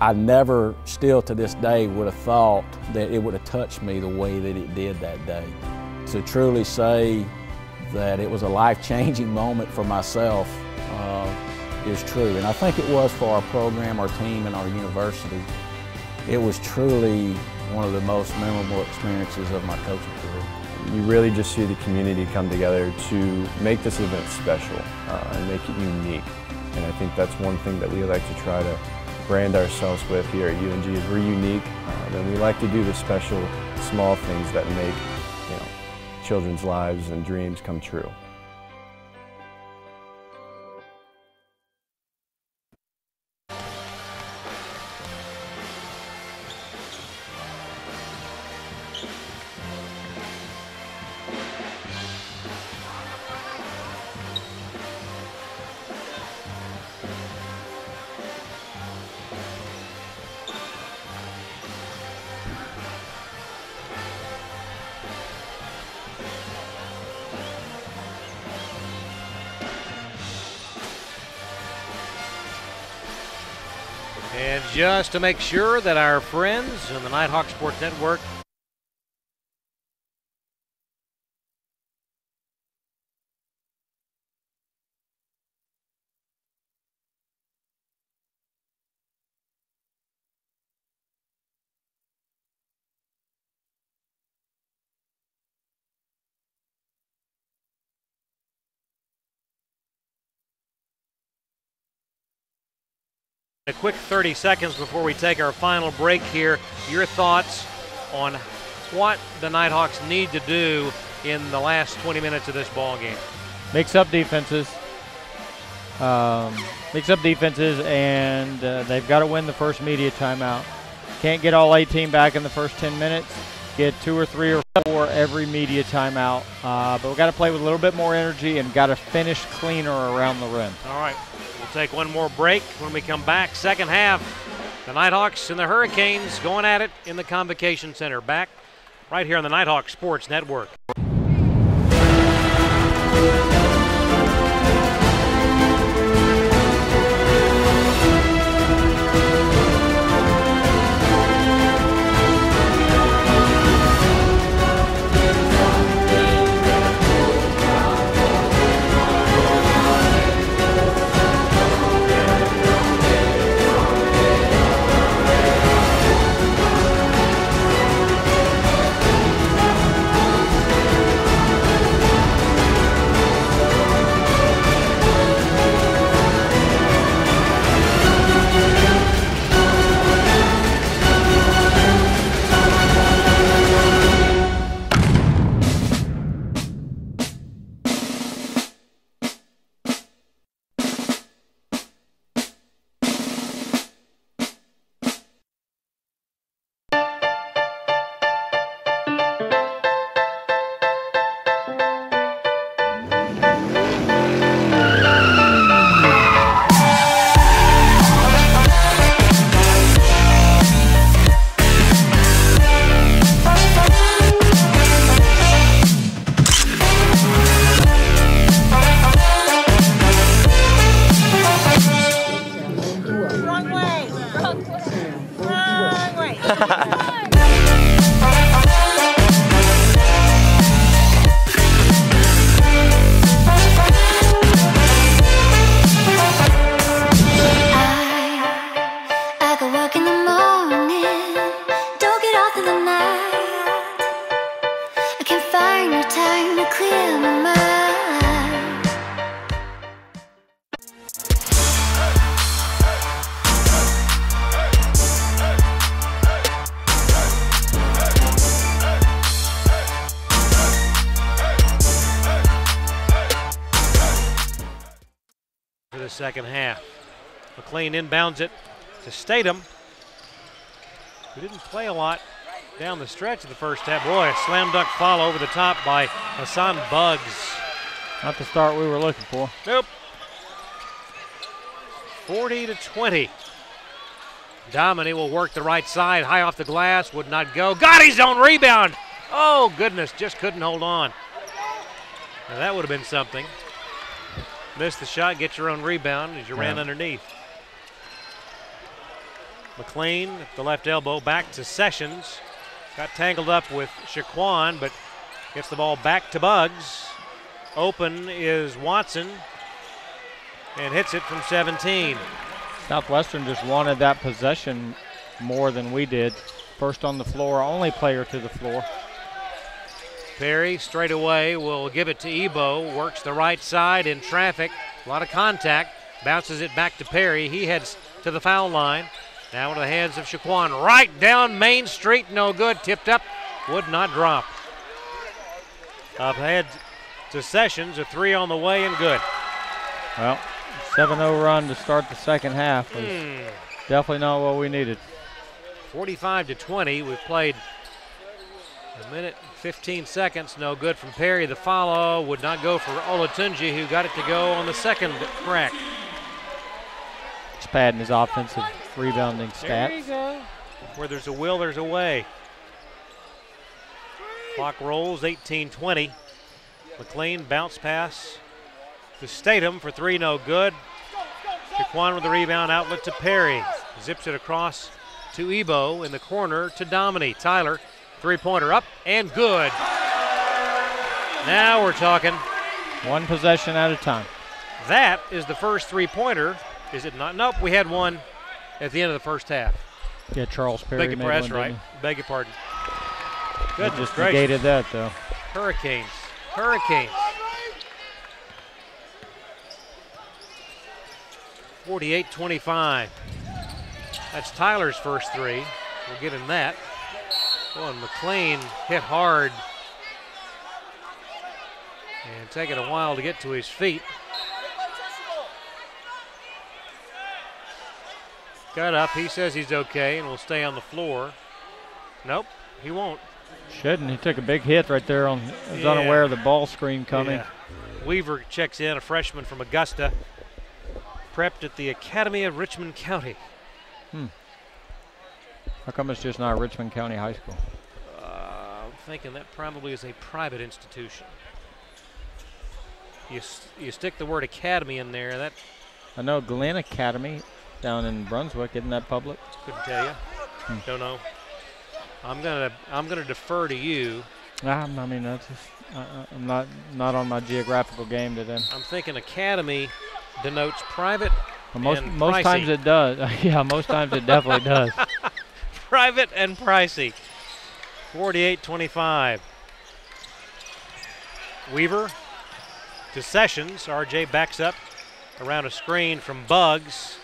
[SPEAKER 5] I never, still to this day, would have thought that it would have touched me the way that it did that day. To truly say that it was a life-changing moment for myself is true. And I think it was for our program, our team, and our university. It was truly one of the most memorable experiences of my coaching career.
[SPEAKER 4] You really just see the community come together to make this event special and make it unique. And I think that's one thing that we like to try to brand ourselves with here at UNG is we're unique, and we like to do the special, small things that make, children's lives and dreams come true.
[SPEAKER 1] And just to make sure that our friends on the Nighthawk Sports Network a quick 30 seconds before we take our final break here. Your thoughts on what the Nighthawks need to do in the last 20 minutes of this ball game?
[SPEAKER 2] Mix up defenses. And they've got to win the first media timeout. Can't get all 18 back in the first 10 minutes. Get 2 or 3 or 4 every media timeout. But we've got to play with a little bit more energy and got to finish cleaner around the rim.
[SPEAKER 1] All right. We'll take one more break. When we come back, second half, the Nighthawks and the Hurricanes going at it in the Convocation Center. Back right here on the Nighthawk Sports Network. for the second half. McLean inbounds it to Statham, who didn't play a lot down the stretch of the first half. Boy, a slam dunk follow over the top by Hassan Buggs.
[SPEAKER 2] Not the start we were looking for.
[SPEAKER 1] Nope. 40-20. Dominy will work the right side, high off the glass, would not go. Got his own rebound. Oh, goodness, just couldn't hold on. Now that would have been something. Missed the shot, get your own rebound as you ran underneath. McLean at the left elbow, back to Sessions. Got tangled up with Shaquan, but gets the ball back to Buggs. Open is Watson and hits it from 17.
[SPEAKER 2] Southwestern just wanted that possession more than we did. First on the floor, only player to the floor.
[SPEAKER 1] Perry straight away will give it to Ebo, works the right side in traffic, a lot of contact, bounces it back to Perry. He heads to the foul line. Now into the hands of Shaquan, right down Main Street, no good, tipped up, would not drop. Up ahead to Sessions, a three on the way and good.
[SPEAKER 2] Well, 7-0 run to start the second half was definitely not what we needed.
[SPEAKER 1] 45-20, we've played a minute 15 seconds, no good from Perry. The follow would not go for Olatunji, who got it to go on the second crack.
[SPEAKER 2] He's padding his offensive rebounding stats.
[SPEAKER 1] There you go. Where there's a will, there's a way. Clock rolls, 18-20. McLean bounce pass to Statham for three, no good. Shaquan with the rebound, outlet to Perry. Zips it across to Ebo in the corner to Dominy. Tyler, three-pointer up and good. Now we're talking.
[SPEAKER 2] One possession at a time.
[SPEAKER 1] That is the first three-pointer, is it not? Nope, we had one at the end of the first half.
[SPEAKER 2] Yeah, Charles Perry made one,
[SPEAKER 1] that's right. Beg your pardon. Goodness
[SPEAKER 2] just
[SPEAKER 1] gracious.
[SPEAKER 2] negated that, though.
[SPEAKER 1] Hurricanes. 48-25. That's Tyler's first three. We'll give him that. Oh, and McLean hit hard. And taking a while to get to his feet. Got up, he says he's okay and will stay on the floor. Nope, he won't.
[SPEAKER 2] Shouldn't, he took a big hit right there on, was unaware of the ball screen coming.
[SPEAKER 1] Yeah. Weaver checks in, a freshman from Augusta. Prepped at the Academy of Richmond County.
[SPEAKER 2] How come it's just not Richmond County High School?
[SPEAKER 1] I'm thinking that probably is a private institution. You stick the word academy in there, that.
[SPEAKER 2] I know Glen Academy down in Brunswick, isn't that public?
[SPEAKER 1] Couldn't tell you. Don't know. I'm gonna defer to you.
[SPEAKER 2] I mean, that's just, I'm not on my geographical game today.
[SPEAKER 1] I'm thinking academy denotes private.
[SPEAKER 2] Well,
[SPEAKER 1] and
[SPEAKER 2] most
[SPEAKER 1] pricey.
[SPEAKER 2] times it does. Yeah, most times it definitely does.
[SPEAKER 1] Private and pricey. 48-25. Weaver to Sessions. RJ backs up around a screen from Buggs.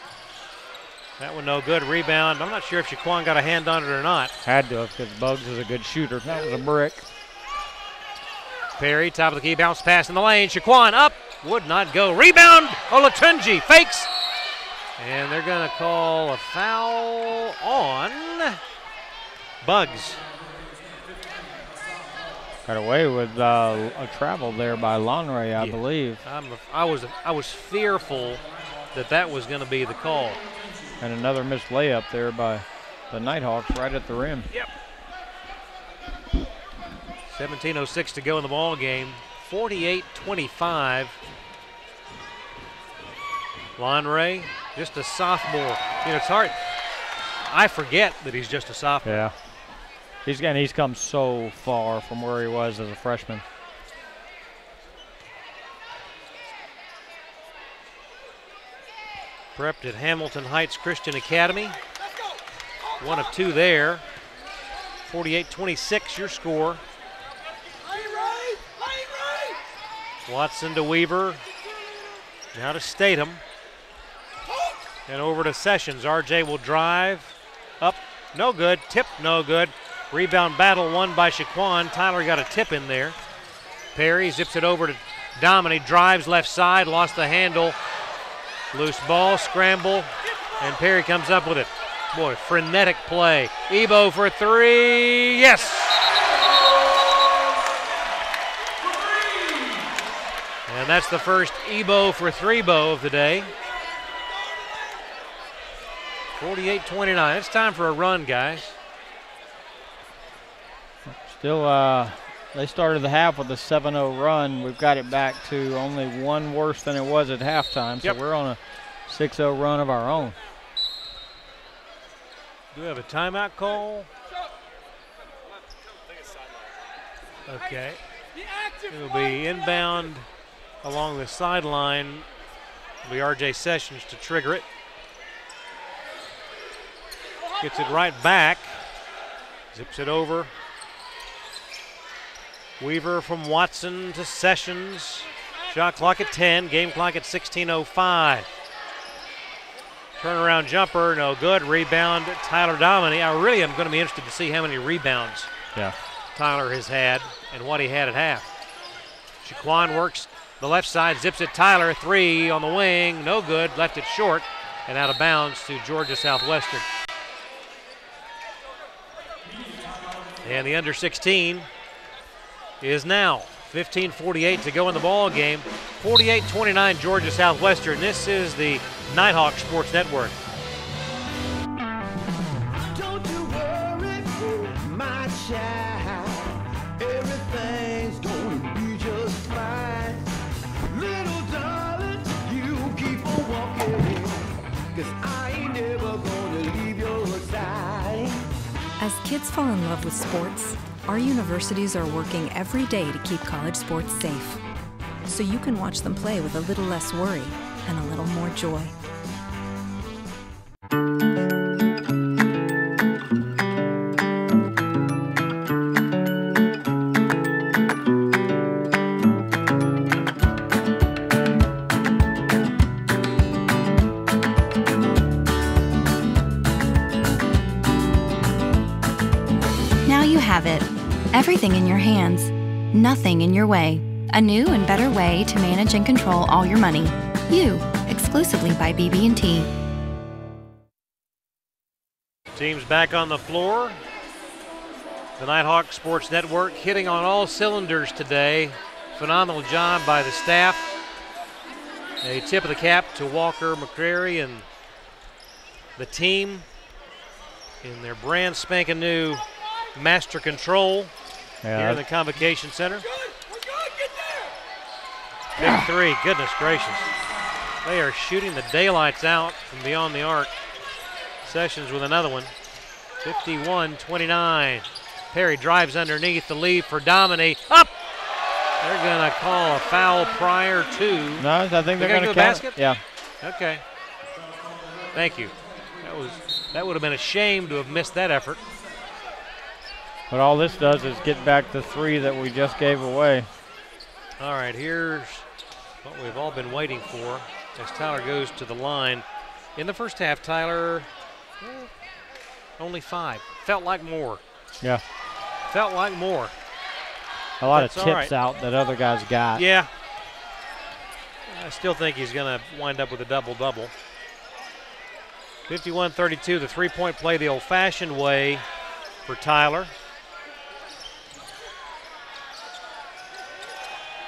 [SPEAKER 1] That one no good. Rebound. I'm not sure if Shaquan got a hand on it or not.
[SPEAKER 2] Had to, because Buggs is a good shooter. That was a brick.
[SPEAKER 1] Perry, top of the key, bounce pass in the lane. Shaquan up, would not go. Rebound. Olatunji fakes. And they're going to call a foul on Buggs.
[SPEAKER 2] Got away with a travel there by Lonray, I believe.
[SPEAKER 1] I was fearful that was going to be the call.
[SPEAKER 2] And another missed layup there by the Nighthawks right at the rim.
[SPEAKER 1] Yep. 17:06 to go in the ball game. 48-25. Lonray, just a sophomore. You know, it's hard. I forget that he's just a sophomore.
[SPEAKER 2] Yeah. He's come so far from where he was as a freshman.
[SPEAKER 1] Prepped at Hamilton Heights Christian Academy. One of two there. 48-26 your score. Watson to Weaver. Now to Statham. And over to Sessions. RJ will drive. Up, no good. Tip, no good. Rebound battle won by Shaquan. Tyler got a tip in there. Perry zips it over to Dominy. Drives left side. Lost the handle. Loose ball, scramble, and Perry comes up with it. Boy, frenetic play. Ebo for three, yes! And that's the first Ebo for three-bo of the day. 48-29. It's time for a run, guys.
[SPEAKER 2] Still, they started the half with a 7-0 run. We've got it back to only one worse than it was at halftime. So we're on a 6-0 run of our own.
[SPEAKER 1] Do we have a timeout call? Okay. It will be inbound along the sideline. It'll be R.J. Sessions to trigger it. Gets it right back. Zips it over. Weaver from Watson to Sessions. Shot clock at 10, game clock at 16:05. Turnaround jumper, no good. Rebound, Tyler Dominy. I really am going to be interested to see how many rebounds Tyler has had and what he had at half. Shaquan works the left side, zips it. Tyler, three on the wing, no good. Left it short and out of bounds to Georgia Southwestern. And the under 16 is now 15:48 to go in the ball game. 48-29 Georgia Southwestern. This is the Nighthawk Sports Network.
[SPEAKER 6] Don't you worry, my child. Everything's gonna be just fine. Little darling, you keep on walking, 'cause I ain't never gonna leave your side.
[SPEAKER 7] As kids fall in love with sports, our universities are working every day to keep college sports safe, so you can watch them play with a little less worry and a little more joy.
[SPEAKER 8] Now you have it. Everything in your hands, nothing in your way. A new and better way to manage and control all your money. You, exclusively by BB&T.
[SPEAKER 1] Teams back on the floor. The Nighthawk Sports Network hitting on all cylinders today. Phenomenal job by the staff. A tip of the cap to Walker McCrary and the team in their brand spanking new Master Control here in the Convocation Center. Big three, goodness gracious. They are shooting the daylights out from beyond the arc. Sessions with another one. 51-29. Perry drives underneath, the lead for Dominy. Up! They're going to call a foul prior to.
[SPEAKER 2] No, I think they're going to
[SPEAKER 1] count basket?
[SPEAKER 2] Yeah.
[SPEAKER 1] Okay. Thank you. That would have been a shame to have missed that effort.
[SPEAKER 2] But all this does is get back the three that we just gave away.
[SPEAKER 1] All right, here's what we've all been waiting for as Tyler goes to the line. In the first half, Tyler, only 5. Felt like more.
[SPEAKER 2] Yeah.
[SPEAKER 1] Felt like more.
[SPEAKER 2] A lot of tips out that other guys got.
[SPEAKER 1] Yeah. I still think he's going to wind up with a double-double. 51-32, the three-point play the old-fashioned way for Tyler.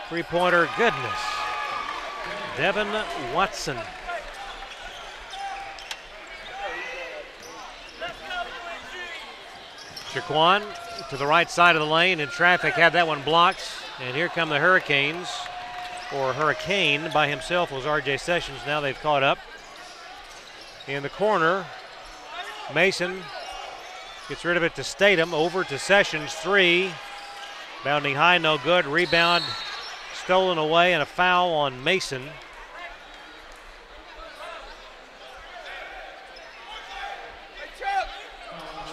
[SPEAKER 1] Three-pointer, goodness. Devin Watson. Shaquan to the right side of the lane in traffic, had that one blocked. And here come the Hurricanes, or Hurricane by himself was R.J. Sessions. Now they've caught up. In the corner, Mason gets rid of it to Statham, over to Sessions, 3. Bounding high, no good. Rebound stolen away and a foul on Mason.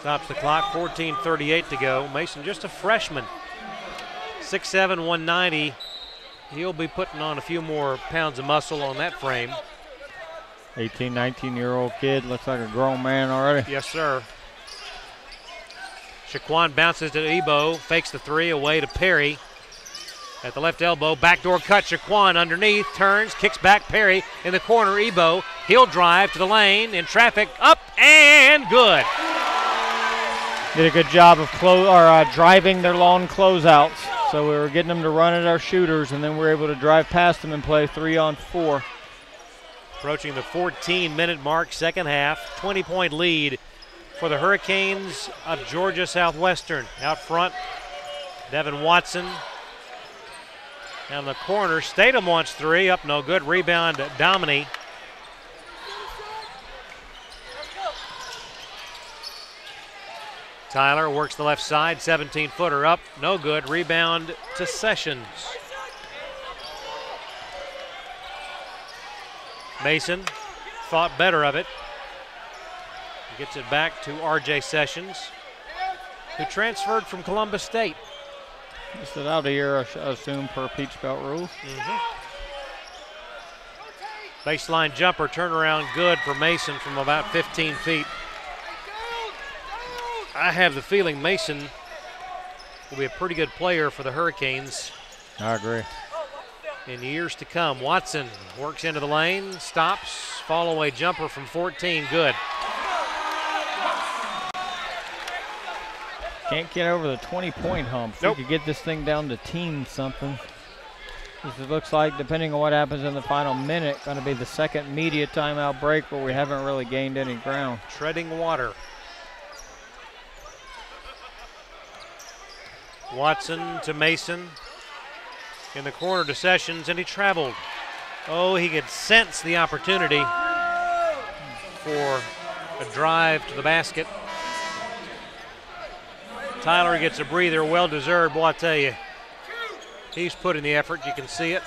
[SPEAKER 1] Stops the clock, 14:38 to go. Mason just a freshman, 6'7", 190. He'll be putting on a few more pounds of muscle on that frame.
[SPEAKER 2] 18, 19-year-old kid, looks like a grown man already.
[SPEAKER 1] Yes, sir. Shaquan bounces to Ebo, fakes the three, away to Perry. at the left elbow. Backdoor cut, Shaquan underneath, turns, kicks back, Perry in the corner, Ebo. He'll drive to the lane, in traffic, up and good.
[SPEAKER 2] Did a good job of driving their long closeouts. So we were getting them to run at our shooters, and then we were able to drive past them and play 3-on-4.
[SPEAKER 1] Approaching the 14-minute mark, second half, 20-point lead for the Hurricanes of Georgia Southwestern. Out front, Devin Watson. Down the corner, Statham wants three, up no good. Rebound, Dominy. Tyler works the left side, 17-footer up, no good. Rebound to Sessions. Mason thought better of it. Gets it back to R.J. Sessions, who transferred from Columbus State.
[SPEAKER 2] Just out of here, I assume, per Peach Belt rules.
[SPEAKER 1] Baseline jumper, turnaround good for Mason from about 15 feet. I have the feeling Mason will be a pretty good player for the Hurricanes.
[SPEAKER 2] I agree.
[SPEAKER 1] In years to come. Watson works into the lane, stops, fall away jumper from 14, good.
[SPEAKER 2] Can't get over the 20-point hump. Nope. We could get this thing down to team something. It looks like, depending on what happens in the final minute, going to be the second media timeout break where we haven't really gained any ground.
[SPEAKER 1] Treading water. Watson to Mason. In the corner to Sessions, and he traveled. Oh, he could sense the opportunity for a drive to the basket. Tyler gets a breather, well-deserved. Well, I tell you, he's put in the effort. You can see it.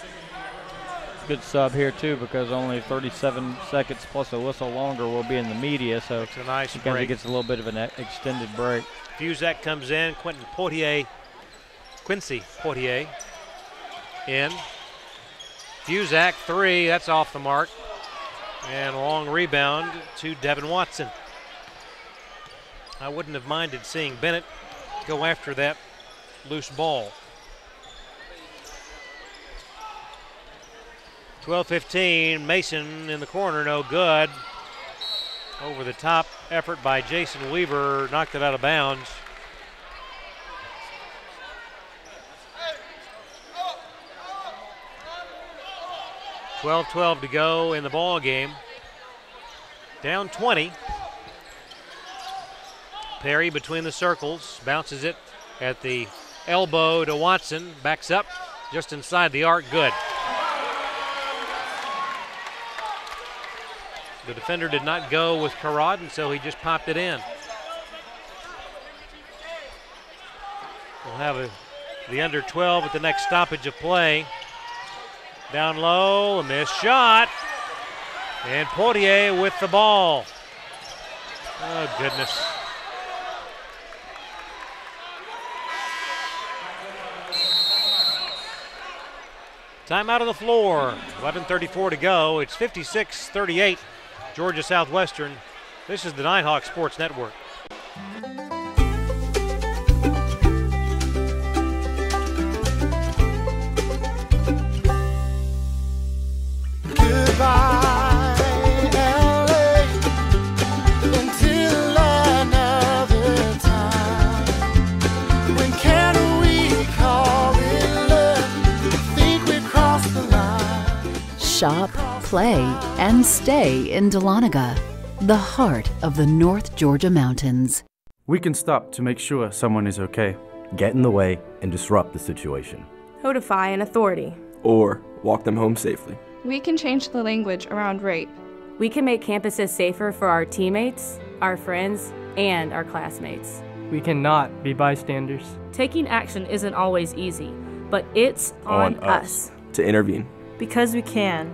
[SPEAKER 2] Good sub here, too, because only 37 seconds plus a whistle longer will be in the media, so
[SPEAKER 1] it's a nice
[SPEAKER 2] he
[SPEAKER 1] break.
[SPEAKER 2] Gets a little bit of an extended break.
[SPEAKER 1] Fuzak comes in. Quincy Portier in. Fuzak, three, that's off the mark. And a long rebound to Devin Watson. I wouldn't have minded seeing Bennett go after that loose ball. 12-15, Mason in the corner, no good. Over the top effort by Jason Weaver, knocked it out of bounds. .12 to go in the ball game. Down 20. Perry between the circles, bounces it at the elbow to Watson, backs up just inside the arc, good. The defender did not go with Karad, and so he just popped it in. We'll have the under 12 at the next stoppage of play. Down low, a missed shot. And Portier with the ball. Oh, goodness. Timeout on the floor. 11:34 to go. It's 56-38. Georgia Southwestern. This is the Nighthawk Sports Network.
[SPEAKER 6] Goodbye, LA, until another time. When can we call it love? Think we crossed the line.
[SPEAKER 9] Shop, play, and stay in Dahlonega, the heart of the North Georgia mountains.
[SPEAKER 11] We can stop to make sure someone is okay.
[SPEAKER 12] Get in the way and disrupt the situation.
[SPEAKER 25] Notify an authority.
[SPEAKER 27] Or walk them home safely.
[SPEAKER 25] We can change the language around rape.
[SPEAKER 14] We can make campuses safer for our teammates, our friends, and our classmates.
[SPEAKER 13] We cannot be bystanders.
[SPEAKER 15] Taking action isn't always easy, but it's on us
[SPEAKER 27] to intervene.
[SPEAKER 15] Because we can.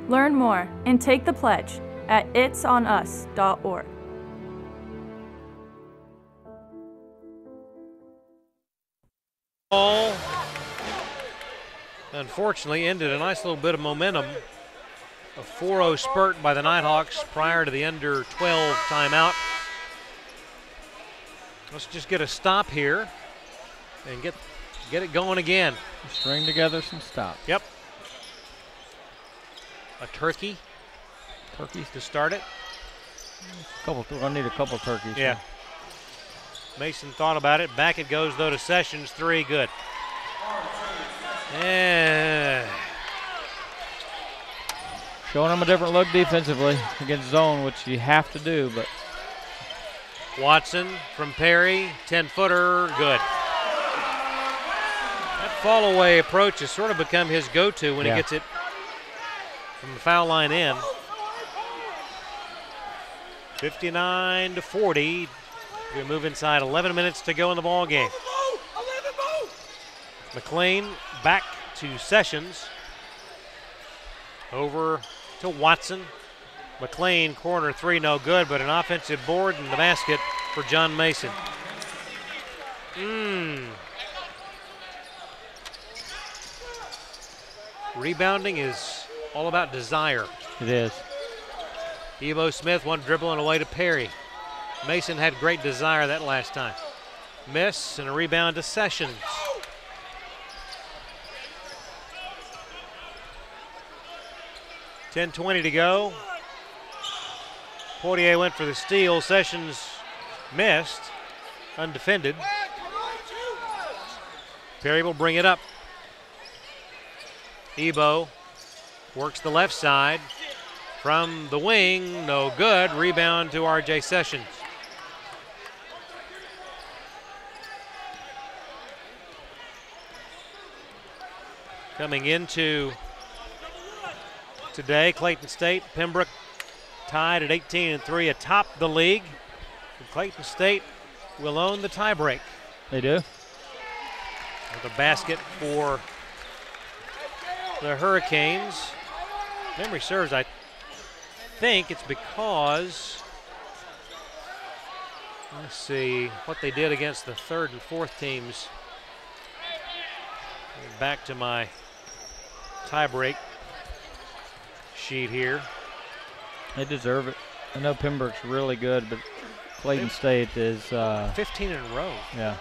[SPEAKER 15] Learn more and take the pledge at itsonus.org.
[SPEAKER 1] Ball, unfortunately, ended a nice little bit of momentum. A 4-0 spurt by the Nighthawks prior to the under 12 timeout. Let's just get a stop here and get get it going again.
[SPEAKER 2] String together some stops.
[SPEAKER 1] Yep. A turkey. Turkeys to start it.
[SPEAKER 2] I need a couple turkeys.
[SPEAKER 1] Yeah. Mason thought about it. Back it goes, though, to Sessions. 3, good. Yeah.
[SPEAKER 2] Showing them a different look defensively against zone, which you have to do, but.
[SPEAKER 1] Watson from Perry, 10-footer, good. That fall-away approach has sort of become his go-to when he gets it from the foul line in. 59-40. We move inside 11 minutes to go in the ball game. McLean back to Sessions. Over to Watson. McLean, corner 3, no good, but an offensive board in the basket for John Mason. Rebounding is all about desire.
[SPEAKER 2] It is.
[SPEAKER 1] Evo Smith, one dribbling away to Perry. Mason had great desire that last time. Miss and a rebound to Sessions. $10:20 to go. Portier went for the steal. Sessions missed, undefended. Perry will bring it up. Ebo works the left side. From the wing, no good. Rebound to R.J. Sessions. Coming into today, Clayton State, Pembroke tied at 18-3 atop the league. And Clayton State will own the tiebreak.
[SPEAKER 2] They do.
[SPEAKER 1] With a basket for the Hurricanes. Memory serves, I think it's because, let's see what they did against the third and fourth teams. Back to my tiebreak sheet here.
[SPEAKER 2] They deserve it. I know Pembroke's really good, but Clayton State is
[SPEAKER 1] 15 in a row.
[SPEAKER 2] Yeah.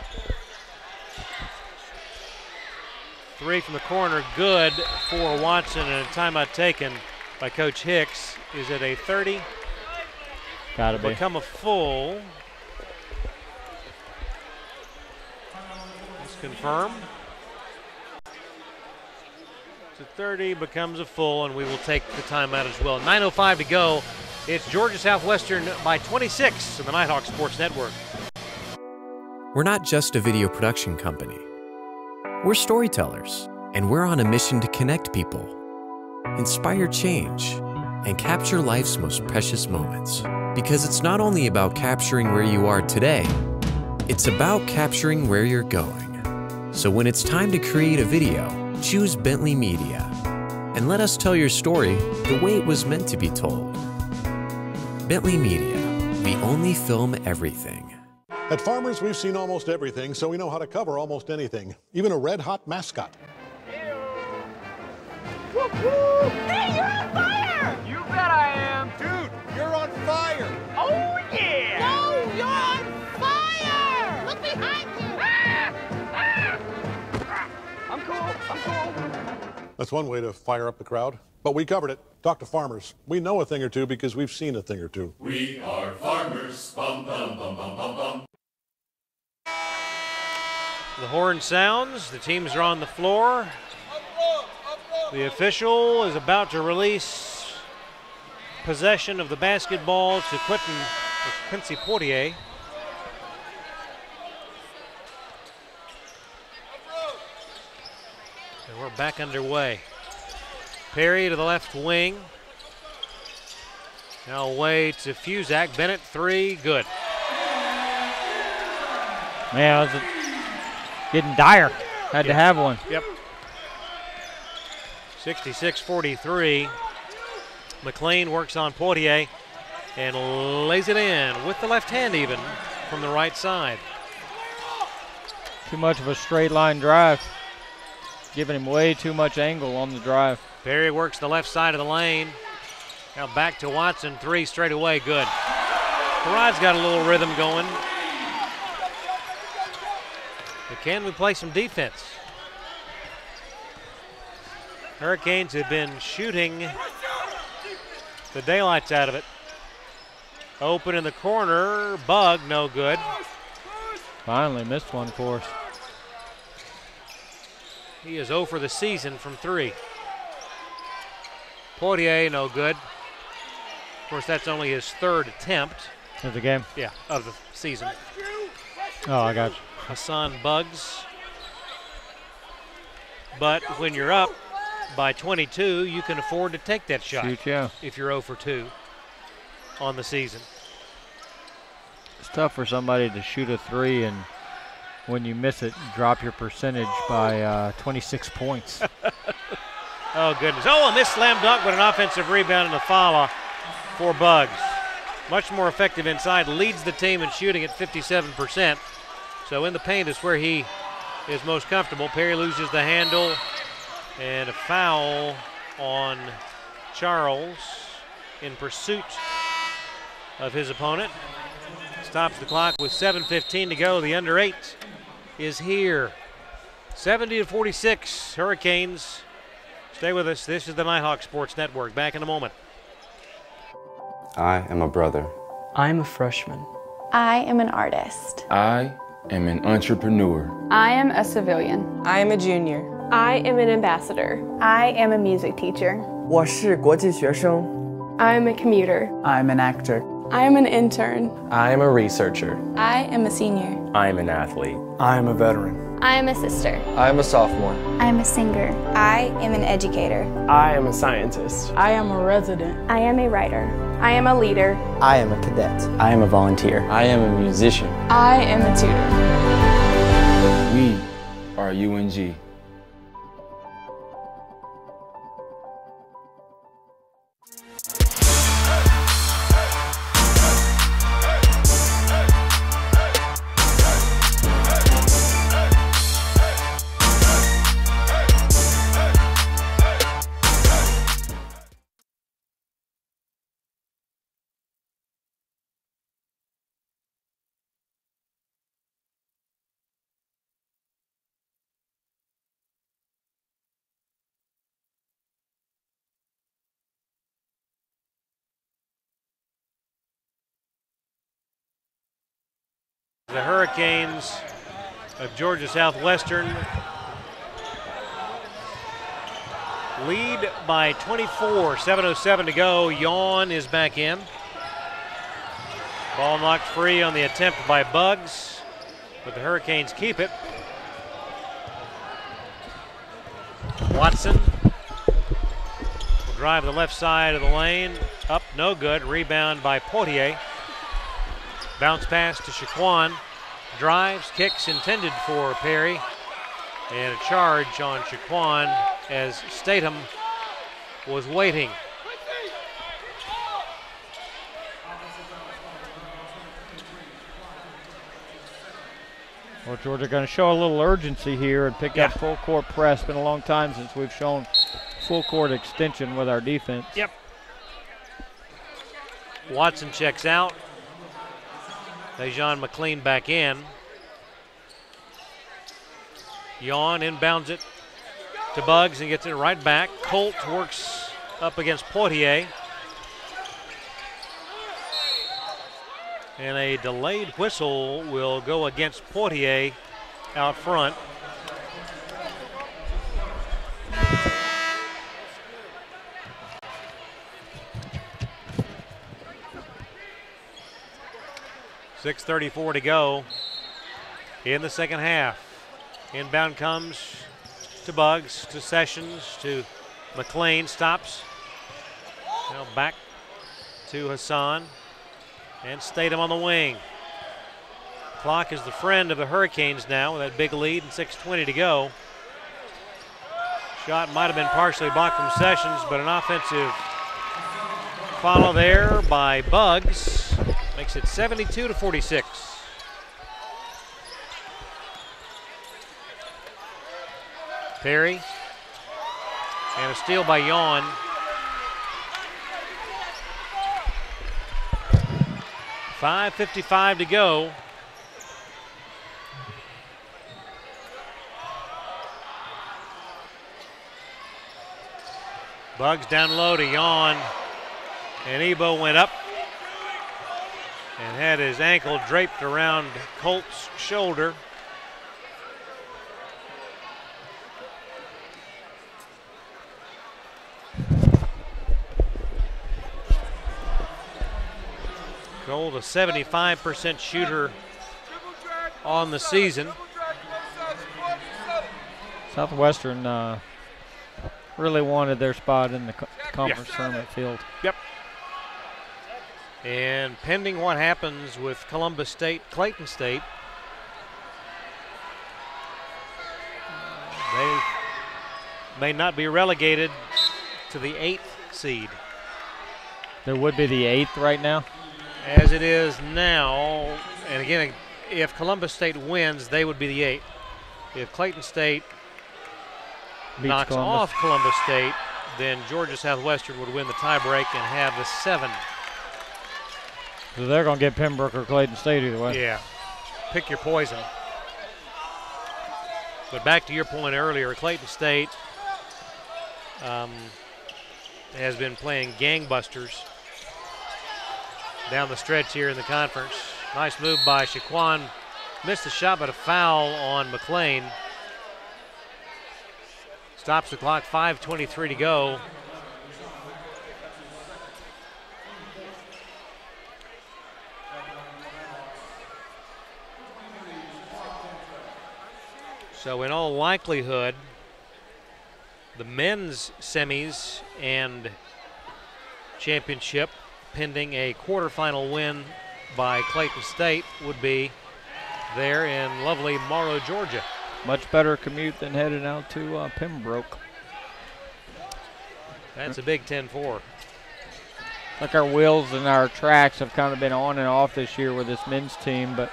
[SPEAKER 1] 3 from the corner, good for Watson, and a timeout taken by Coach Hicks. Is it a 30?
[SPEAKER 2] Gotta be.
[SPEAKER 1] Become a full. Let's confirm. It's a 30, becomes a full, and we will take the timeout as well. 9:05 to go. It's Georgia Southwestern by 26 on the Nighthawk Sports Network.
[SPEAKER 10] We're not just a video production company. We're storytellers, and we're on a mission to connect people, inspire change, and capture life's most precious moments. Because it's not only about capturing where you are today, it's about capturing where you're going. So when it's time to create a video, choose Bentley Media, and let us tell your story the way it was meant to be told. Bentley Media, we only film everything.
[SPEAKER 16] At Farmers, we've seen almost everything, so we know how to cover almost anything, even a red-hot mascot.
[SPEAKER 6] Hey, you're on fire! You bet I am. Dude, you're on fire. Oh, yeah. No, you're on fire. Look behind you. I'm cool.
[SPEAKER 16] That's one way to fire up the crowd. But we covered it. Talk to Farmers. We know a thing or two because we've seen a thing or two.
[SPEAKER 17] We are farmers. Bum, bum, bum, bum, bum, bum.
[SPEAKER 1] The horn sounds. The teams are on the floor. The official is about to release possession of the basketball to Quincy Portier. And we're back underway. Perry to the left wing. Now away to Fusak. Bennett, 3, good.
[SPEAKER 2] Man, it was getting dire. Had to have one.
[SPEAKER 1] Yep. 66-43. McLean works on Portier and lays it in with the left hand even from the right side.
[SPEAKER 2] Too much of a straight line drive. Giving him way too much angle on the drive.
[SPEAKER 1] Perry works the left side of the lane. Now back to Watson, 3 straight away, good. Parad's got a little rhythm going. But can we play some defense? Hurricanes have been shooting the daylights out of it. Open in the corner, Bug, no good.
[SPEAKER 2] Finally missed one for us.
[SPEAKER 1] He is 0 for the season from 3. Portier, no good. Of course, that's only his 3rd attempt.
[SPEAKER 2] Of the game?
[SPEAKER 1] Yeah, of the season.
[SPEAKER 2] Oh, I got you.
[SPEAKER 1] Hassan Buggs. But when you're up by 22, you can afford to take that shot.
[SPEAKER 2] Shoot, yeah.
[SPEAKER 1] If you're 0 for 2 on the season.
[SPEAKER 2] It's tough for somebody to shoot a 3 and when you miss it, drop your percentage by 26 points.
[SPEAKER 1] Oh, goodness. Oh, a missed slam dunk, but an offensive rebound and a foul for Buggs. Much more effective inside, leads the team in shooting at 57%. So in the paint is where he is most comfortable. Perry loses the handle, and a foul on Charles in pursuit of his opponent. Stops the clock with 7:15 to go. The under 8 is here. 70-46, Hurricanes. Stay with us. This is the Nighthawk Sports Network. Back in a moment.
[SPEAKER 18] I am a brother.
[SPEAKER 13] I'm a freshman.
[SPEAKER 21] I am an artist.
[SPEAKER 18] I am an entrepreneur.
[SPEAKER 19] I am a civilian.
[SPEAKER 20] I am a junior.
[SPEAKER 25] I am an ambassador.
[SPEAKER 21] I am a music teacher.
[SPEAKER 20] 我是国际学生.
[SPEAKER 25] I am a commuter.
[SPEAKER 20] I'm an actor.
[SPEAKER 25] I am an intern.
[SPEAKER 18] I am a researcher.
[SPEAKER 21] I am a senior.
[SPEAKER 18] I am an athlete. I am a veteran.
[SPEAKER 21] I am a sister.
[SPEAKER 18] I am a sophomore.
[SPEAKER 21] I am a singer. I am an educator.
[SPEAKER 20] I am a scientist. I am a resident.
[SPEAKER 21] I am a writer.
[SPEAKER 25] I am a leader.
[SPEAKER 20] I am a cadet.
[SPEAKER 18] I am a volunteer. I am a musician.
[SPEAKER 25] I am a tutor.
[SPEAKER 18] We are UNG.
[SPEAKER 1] The Hurricanes of Georgia Southwestern lead by 24, 7:07 to go. Yawn is back in. Ball knocked free on the attempt by Buggs, but the Hurricanes keep it. Watson will drive the left side of the lane. Up, no good. Rebound by Portier. Bounce pass to Shaquan. Drives, kicks intended for Perry. And a charge on Shaquan as Statham was waiting.
[SPEAKER 2] Well, Georgia going to show a little urgency here and pick up full court press. Been a long time since we've shown full court extension with our defense.
[SPEAKER 1] Yep. Watson checks out. Dejon McLean back in. Yawn inbounds it to Buggs and gets it right back. Colt works up against Portier. And a delayed whistle will go against Portier out front. .6:34 to go in the second half. Inbound comes to Buggs, to Sessions, to McLean, stops. Now back to Hassan and Statham on the wing. Clock is the friend of the Hurricanes now with that big lead and 6:20 to go. Shot might have been partially blocked from Sessions, but an offensive follow there by Buggs makes it 72-46. Perry and a steal by Yawn. .5:55 to go. Bugs down low to Yawn. And Ebo went up and had his ankle draped around Colt's shoulder. Colt, a 75% shooter on the season.
[SPEAKER 2] Southwestern really wanted their spot in the conference tournament field.
[SPEAKER 1] Yep. And pending what happens with Columbus State, Clayton State, they may not be relegated to the 8th seed.
[SPEAKER 2] There would be the 8th right now?
[SPEAKER 1] As it is now, and again, if Columbus State wins, they would be the 8th. If Clayton State knocks off Columbus State, then Georgia Southwestern would win the tiebreak and have the 7.
[SPEAKER 2] So they're going to get Pembroke or Clayton State either way.
[SPEAKER 1] Yeah. Pick your poison. But back to your point earlier, Clayton State has been playing gangbusters down the stretch here in the conference. Nice move by Shaquan. Missed the shot, but a foul on McLean. Stops the clock, 5:23 to go. So in all likelihood, the men's semis and championship, pending a quarterfinal win by Clayton State, would be there in lovely Morrow, Georgia.
[SPEAKER 2] Much better commute than heading out to Pembroke.
[SPEAKER 1] That's a Big 10-4.
[SPEAKER 2] Like our wheels and our tracks have kind of been on and off this year with this men's team, but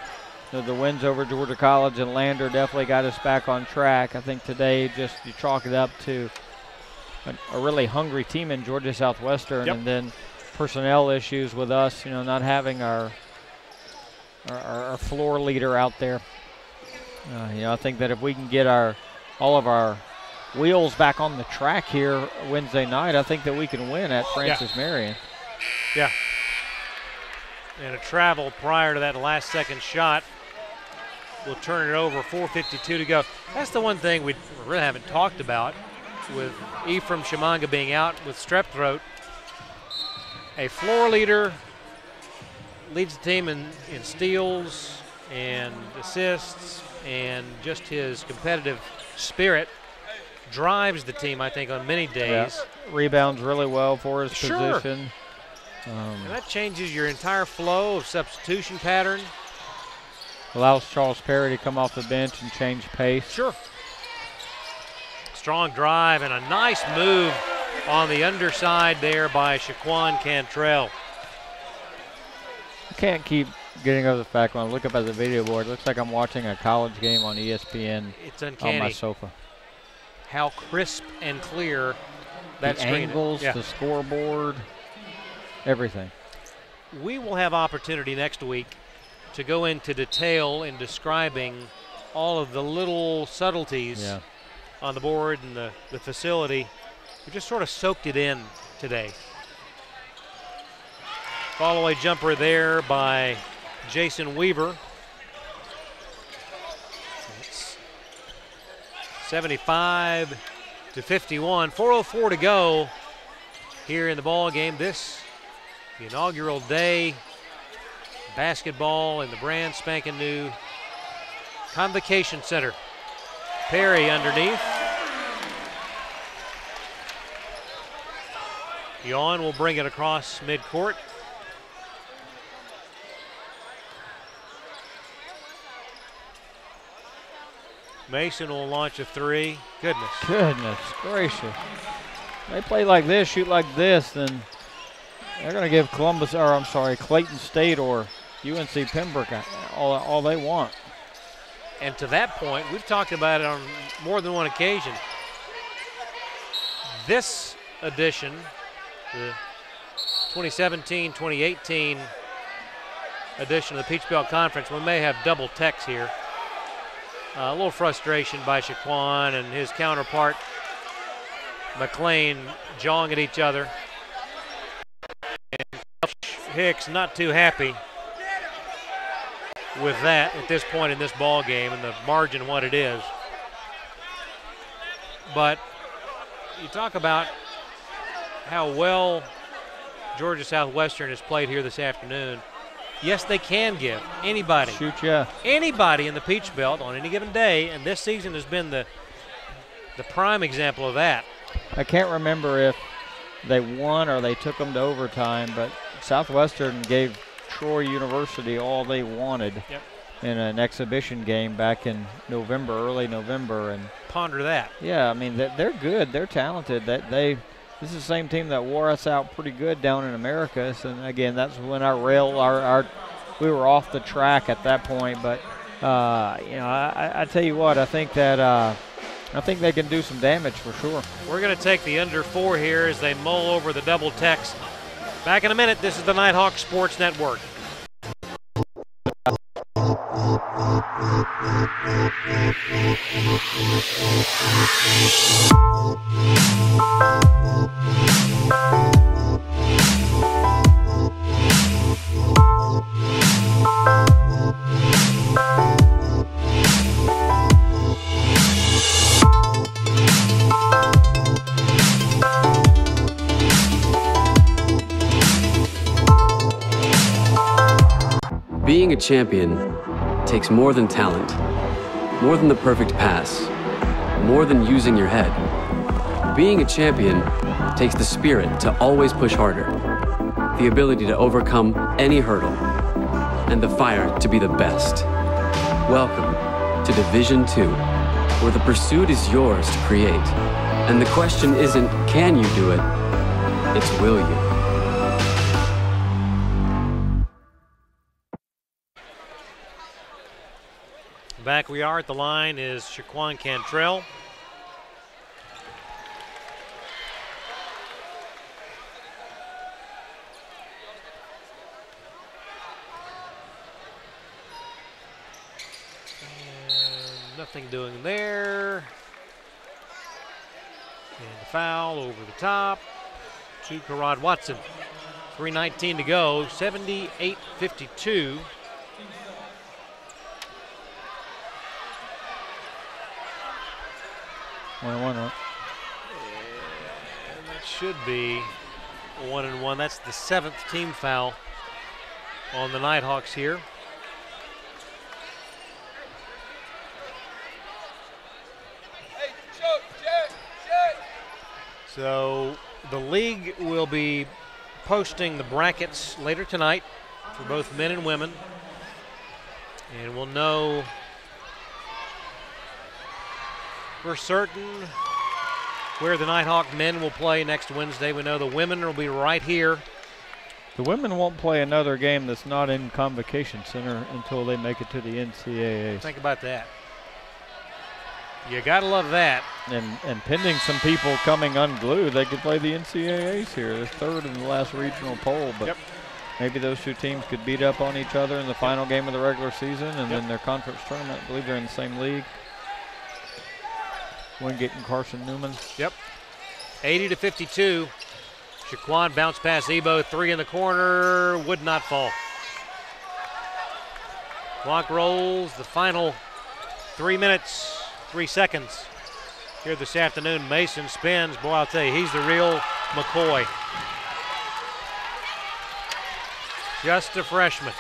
[SPEAKER 2] the wins over Georgia College and Lander definitely got us back on track. I think today just you chalk it up to a really hungry team in Georgia Southwestern, and then personnel issues with us, not having our floor leader out there. I think that if we can get all of our wheels back on the track here Wednesday night, I think that we can win at Francis Marion.
[SPEAKER 1] Yeah. And a travel prior to that last second shot. We'll turn it over, 4:52 to go. That's the one thing we really haven't talked about with Ephraim Shimanga being out with strep throat. A floor leader leads the team in steals and assists, and just his competitive spirit drives the team, I think, on many days.
[SPEAKER 2] Yeah. Rebounds really well for his position.
[SPEAKER 1] And that changes your entire flow of substitution pattern.
[SPEAKER 2] Allows Charles Perry to come off the bench and change pace.
[SPEAKER 1] Sure. Strong drive and a nice move on the underside there by Shaquan Cantrell.
[SPEAKER 2] I can't keep getting over the fact when I look up at the video board, it looks like I'm watching a college game on ESPN.
[SPEAKER 1] It's uncanny.
[SPEAKER 2] On my sofa.
[SPEAKER 1] How crisp and clear that screen
[SPEAKER 2] angles, the scoreboard, everything.
[SPEAKER 1] We will have opportunity next week to go into detail in describing all of the little subtleties on the board and the facility. We just sort of soaked it in today. Fall-away jumper there by Jason Weaver. It's 75-51, 4:04 to go here in the ball game. This the inaugural day. Basketball in the brand spanking new Convocation Center. Perry underneath. Yawn will bring it across midcourt. Mason will launch a three.
[SPEAKER 2] Goodness gracious. They play like this, shoot like this, then they're going to give Clayton State or UNC Pembroke all they want.
[SPEAKER 1] And to that point, we've talked about it on more than one occasion. This edition, the 2017-2018 edition of the Peach Belt Conference, we may have double techs here. A little frustration by Shaquan and his counterpart McLean jawing at each other. And Coach Hicks not too happy with that at this point in this ball game and the margin what it is. But you talk about how well Georgia Southwestern has played here this afternoon. Yes, they can give anybody, anybody in the Peach Belt on any given day, and this season has been the prime example of that.
[SPEAKER 2] I can't remember if they won or they took them to overtime, but Southwestern gave Troy University all they wanted in an exhibition game back in November, early November. And
[SPEAKER 1] ponder that.
[SPEAKER 2] Yeah, I mean, they're good. They're talented. This is the same team that wore us out pretty good down in Americas. And, again, that's when we were off the track at that point. But, I tell you what, I think they can do some damage for sure.
[SPEAKER 1] We're going to take the under 4 here as they mull over the double text. Back in a minute. This is the Nighthawk Sports Network.
[SPEAKER 3] Being a champion takes more than talent, more than the perfect pass, more than using your head. Being a champion takes the spirit to always push harder, the ability to overcome any hurdle, and the fire to be the best. Welcome to Division II, where the pursuit is yours to create. And the question isn't, can you do it? It's, will you?
[SPEAKER 1] Back we are at the line is Shaquan Cantrell. And nothing doing there. And the foul over the top to Karad Watson. 3:19 to go, 78-52.
[SPEAKER 2] One.
[SPEAKER 1] And that should be 1-1. That's the 7th team foul on the Nighthawks here. So the league will be posting the brackets later tonight for both men and women. And we'll know for certain where the Nighthawk men will play next Wednesday. We know the women will be right here.
[SPEAKER 2] The women won't play another game that's not in Convocation Center until they make it to the NCAA.
[SPEAKER 1] Think about that. You gotta love that.
[SPEAKER 2] And pending some people coming unglued, they could play the NCAAs here. They're third in the last regional poll, but maybe those two teams could beat up on each other in the final game of the regular season and then their conference tournament. I believe they're in the same league. Wingate and Carson Newman.
[SPEAKER 1] 80-52. Shaquan bounce pass Ebo, 3 in the corner, would not fall. Clock rolls, the final 3 minutes, 3 seconds here this afternoon. Mason spins. Boy, I'll tell you, he's the real McCoy. Just a freshman.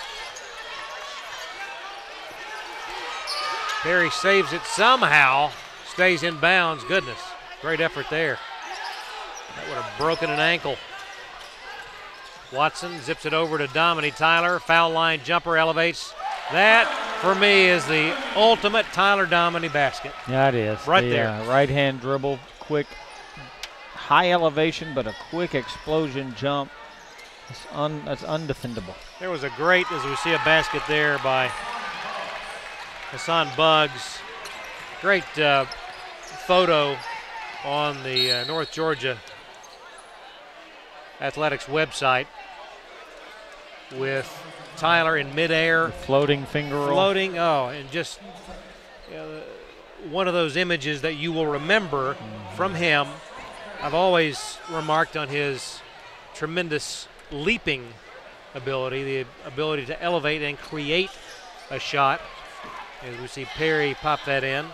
[SPEAKER 1] Perry saves it somehow. Stays in bounds. Goodness, great effort there. That would have broken an ankle. Watson zips it over to Dominique Tyler. Foul line jumper elevates. That, for me, is the ultimate Tyler Dominique basket.
[SPEAKER 2] Yeah, it is.
[SPEAKER 1] Right there.
[SPEAKER 2] Right-hand dribble, quick, high elevation, but a quick explosion jump. That's undefendable.
[SPEAKER 1] There was a great, as we see a basket there by Hassan Buggs. Great photo on the North Georgia Athletics website with Tyler in midair.
[SPEAKER 2] The floating finger roll.
[SPEAKER 1] Floating, and just one of those images that you will remember from him I've always remarked on his tremendous leaping ability, the ability to elevate and create a shot. As we see Perry pop that in.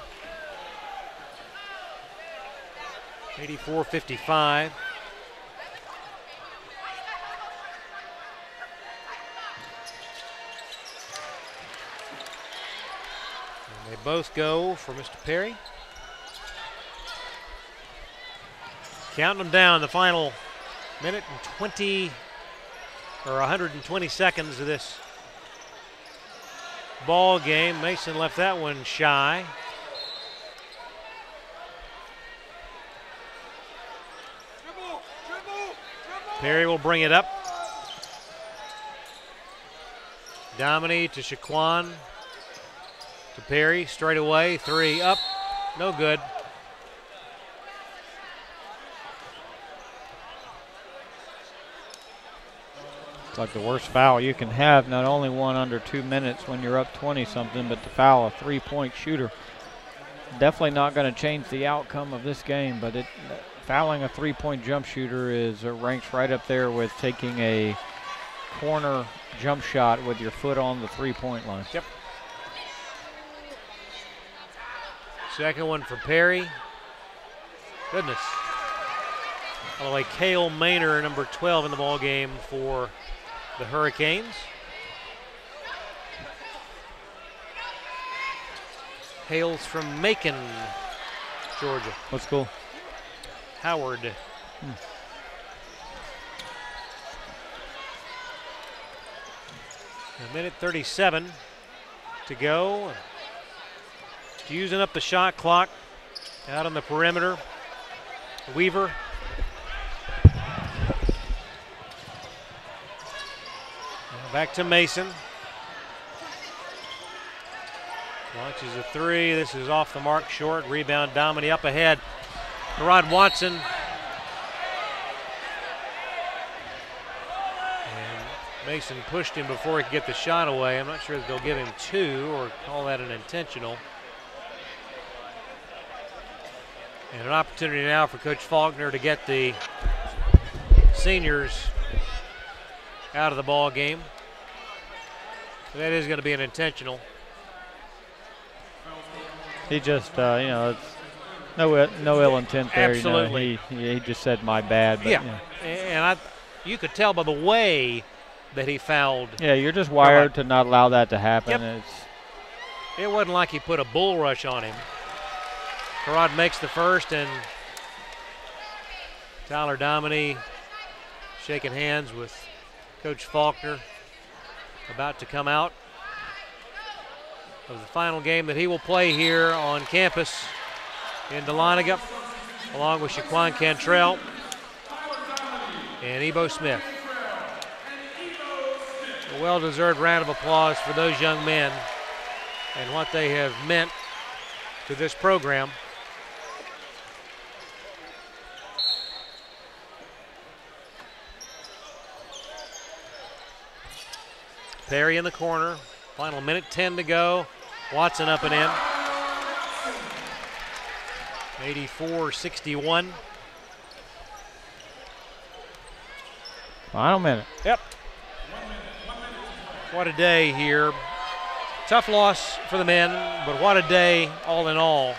[SPEAKER 1] 84-55. And they both go for Mr. Perry. Counting them down, the final minute and 20 or 120 seconds of this ball game. Mason left that one shy. Perry will bring it up. Dominy to Shaquan. To Perry, straight away, 3 up, no good.
[SPEAKER 2] It's like the worst foul you can have, not only one under 2 minutes when you're up 20-something, but to foul a three-point shooter. Definitely not going to change the outcome of this game, but fouling a three-point jump shooter is ranks right up there with taking a corner jump shot with your foot on the three-point line.
[SPEAKER 1] Yep. Second one for Perry. Goodness. By the way, Cale Maynor, number 12 in the ball game for the Hurricanes. Hails from Macon, Georgia.
[SPEAKER 2] What school?
[SPEAKER 1] Howard. A minute 37 to go. Using up the shot clock out on the perimeter. Weaver. Back to Mason. Launches a 3. This is off the mark, short. Rebound, Dominy up ahead. Rod Watson. And Mason pushed him before he could get the shot away. I'm not sure that they'll give him 2 or call that an intentional. And an opportunity now for Coach Faulkner to get the seniors out of the ball game. So that is going to be an intentional.
[SPEAKER 2] He just, it's no ill intent there.
[SPEAKER 1] Absolutely.
[SPEAKER 2] He just said my bad. But,
[SPEAKER 1] yeah. And you could tell by the way that he fouled.
[SPEAKER 2] Yeah, you're just wired to not allow that to happen.
[SPEAKER 1] Yep. It wasn't like he put a bull rush on him. Karad makes the first, and Tyler Dominy shaking hands with Coach Faulkner, about to come out of the final game that he will play here on campus in Dahlonega, along with Shaquan Cantrell and Ebo Smith. A well-deserved round of applause for those young men and what they have meant to this program. Perry in the corner. Final minute 10 to go. Watson up and in. 84-61.
[SPEAKER 2] Final minute.
[SPEAKER 1] Yep. What a day here. Tough loss for the men, but what a day all in all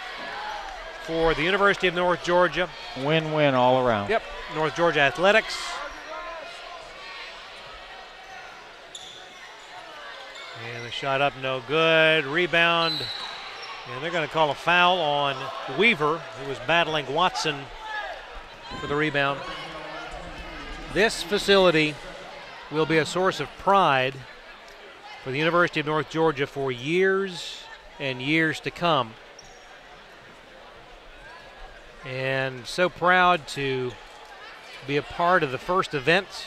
[SPEAKER 1] for the University of North Georgia.
[SPEAKER 2] Win-win all around.
[SPEAKER 1] Yep. North Georgia Athletics. And the shot up, no good. Rebound. And they're going to call a foul on Weaver, who was battling Watson for the rebound. This facility will be a source of pride for the University of North Georgia for years and years to come. And so proud to be a part of the first events,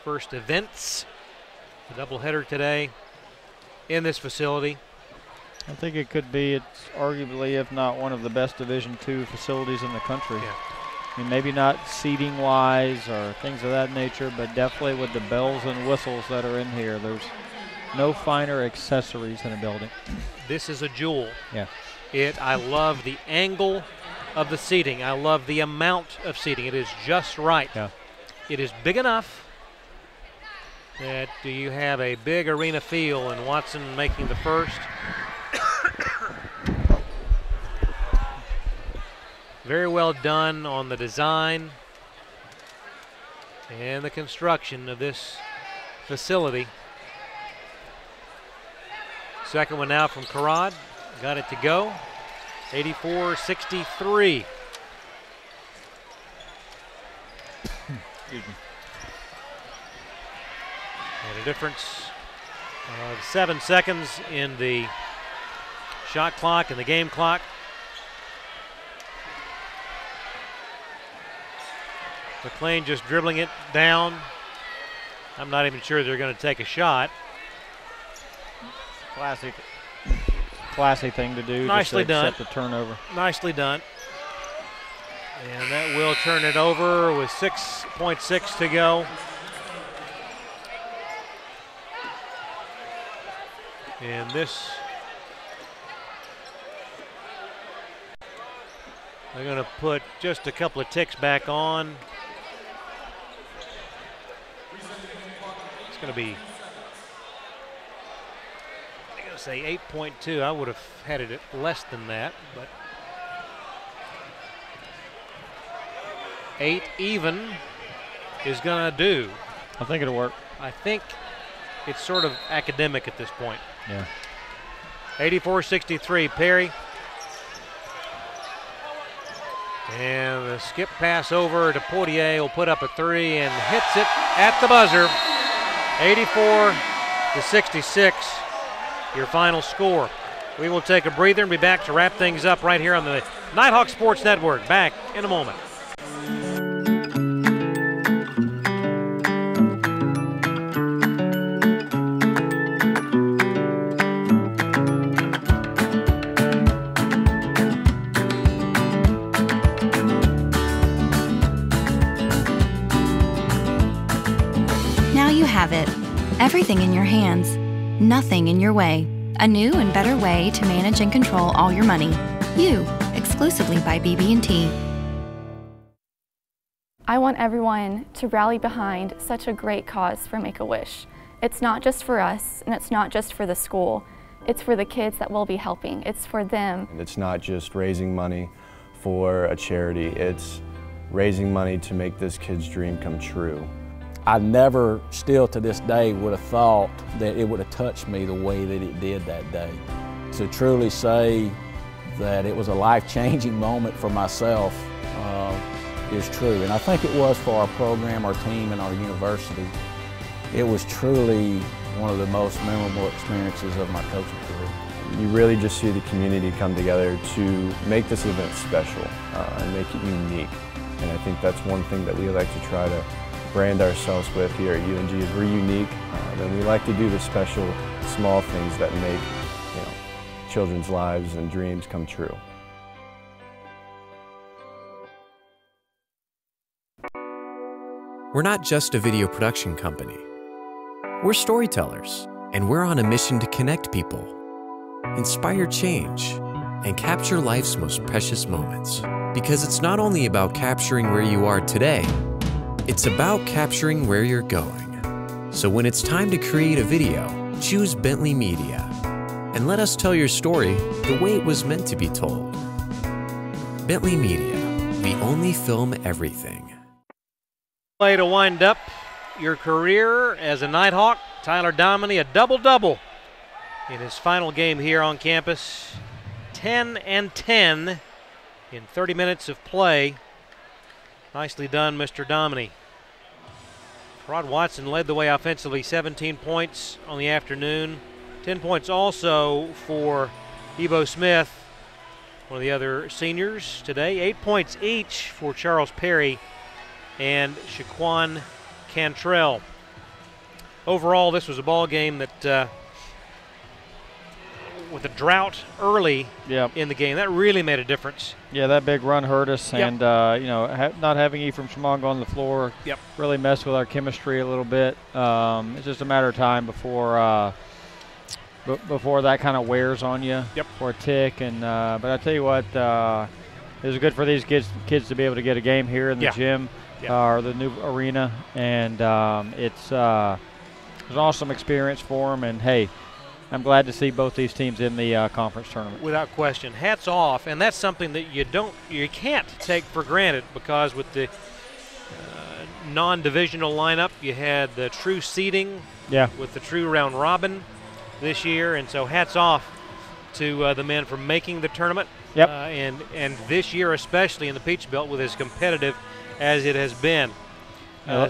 [SPEAKER 1] the doubleheader today in this facility.
[SPEAKER 2] I think it could be, it's arguably, if not one of the best Division II facilities in the country.
[SPEAKER 1] Yeah.
[SPEAKER 2] I mean, maybe not seating-wise or things of that nature, but definitely with the bells and whistles that are in here, there's no finer accessories in a building.
[SPEAKER 1] This is a jewel.
[SPEAKER 2] Yeah.
[SPEAKER 1] I love the angle of the seating. I love the amount of seating. It is just right.
[SPEAKER 2] Yeah.
[SPEAKER 1] It is big enough that you have a big arena feel, and Watson making the first. Very well done on the design and the construction of this facility. Second one now from Karad. Got it to go. 84-63.
[SPEAKER 2] Excuse me.
[SPEAKER 1] And a difference of 7 seconds in the shot clock and the game clock. McLean just dribbling it down. I'm not even sure they're going to take a shot.
[SPEAKER 2] Classy thing to do.
[SPEAKER 1] Nicely
[SPEAKER 2] just to
[SPEAKER 1] done.
[SPEAKER 2] accept the turnover.
[SPEAKER 1] Nicely done. And that will turn it over with 6.6 to go. And this, they're going to put just a couple of ticks back on. It's going to be, I'm going to say 8.2. I would have had it at less than that, but 8 even is going to do.
[SPEAKER 2] I think it'll work.
[SPEAKER 1] I think it's sort of academic at this point.
[SPEAKER 2] Yeah.
[SPEAKER 1] 84-63, Perry. And the skip pass over to Portier will put up a 3 and hits it at the buzzer. 84-66, your final score. We will take a breather and be back to wrap things up right here on the Nighthawk Sports Network. Back in a moment.
[SPEAKER 8] Have it. Everything in your hands, nothing in your way. A new and better way to manage and control all your money. You, exclusively by BB&T.
[SPEAKER 21] I want everyone to rally behind such a great cause for Make-A-Wish. It's not just for us, and it's not just for the school. It's for the kids that we'll be helping. It's for them.
[SPEAKER 4] And it's not just raising money for a charity. It's raising money to make this kid's dream come true.
[SPEAKER 5] I never, still to this day, would have thought that it would have touched me the way that it did that day. To truly say that it was a life-changing moment for myself is true. And I think it was for our program, our team, and our university. It was truly one of the most memorable experiences of my coaching career.
[SPEAKER 4] You really just see the community come together to make this event special and make it unique. And I think that's one thing that we like to try to brand ourselves with here at UNG is we're unique, and we like to do the special, small things that make children's lives and dreams come true.
[SPEAKER 10] We're not just a video production company. We're storytellers, and we're on a mission to connect people, inspire change, and capture life's most precious moments. Because it's not only about capturing where you are today, it's about capturing where you're going. So when it's time to create a video, choose Bentley Media and let us tell your story the way it was meant to be told. Bentley Media, we only film everything.
[SPEAKER 1] Way to wind up your career as a Nighthawk. Tyler Domine, a double-double in his final game here on campus. 10 and 10 in 30 minutes of play. Nicely done, Mr. Domine. Rod Watson led the way offensively, 17 points on the afternoon. 10 points also for Ebo Smith, one of the other seniors today. 8 points each for Charles Perry and Shaquan Cantrell. Overall, this was a ball game that with a drought early in the game, that really made a difference.
[SPEAKER 2] Yeah, that big run hurt us, and not having Ephraim Shimong on the floor really messed with our chemistry a little bit. It's just a matter of time before before that kind of wears on you for a tick. And but I tell you what, it was good for these kids to be able to get a game here in the gym or the new arena, and it's an awesome experience for them. And hey, I'm glad to see both these teams in the conference tournament.
[SPEAKER 1] Without question, hats off, and that's something that you can't take for granted, because with the non-divisional lineup, you had the true seeding with the true round robin this year, and so hats off to the men for making the tournament.
[SPEAKER 2] Yep.
[SPEAKER 1] And this year especially in the Peach Belt with as competitive as it has been.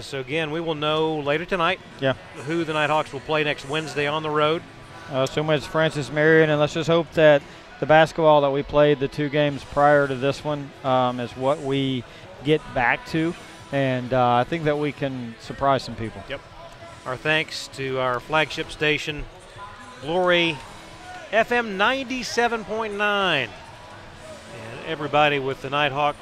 [SPEAKER 1] So again, we will know later tonight who the Nighthawks will play next Wednesday on the road.
[SPEAKER 2] Assuming it's Francis Marion, and let's just hope that the basketball that we played the 2 games prior to this one is what we get back to, and I think that we can surprise some people.
[SPEAKER 1] Yep. Our thanks to our flagship station, Glory FM 97.9, and everybody with the Nighthawk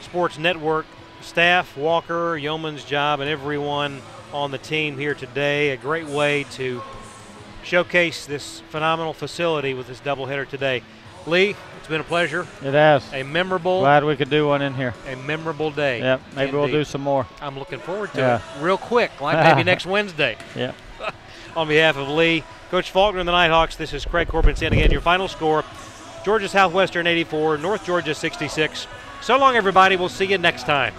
[SPEAKER 1] Sports Network staff, Walker, Yeoman's Job, and everyone on the team here today. A great way to showcase this phenomenal facility with this doubleheader today. Lee, it's been a pleasure.
[SPEAKER 2] It has.
[SPEAKER 1] A memorable.
[SPEAKER 2] Glad we could do one in here.
[SPEAKER 1] A memorable day.
[SPEAKER 2] Yep, maybe we'll do some more.
[SPEAKER 1] I'm looking forward to it real quick, like maybe next Wednesday.
[SPEAKER 2] Yeah.
[SPEAKER 1] On behalf of Lee, Coach Faulkner and the Nighthawks, this is Craig Corbin saying again your final score, Georgia Southwestern 84, North Georgia 66. So long, everybody. We'll see you next time.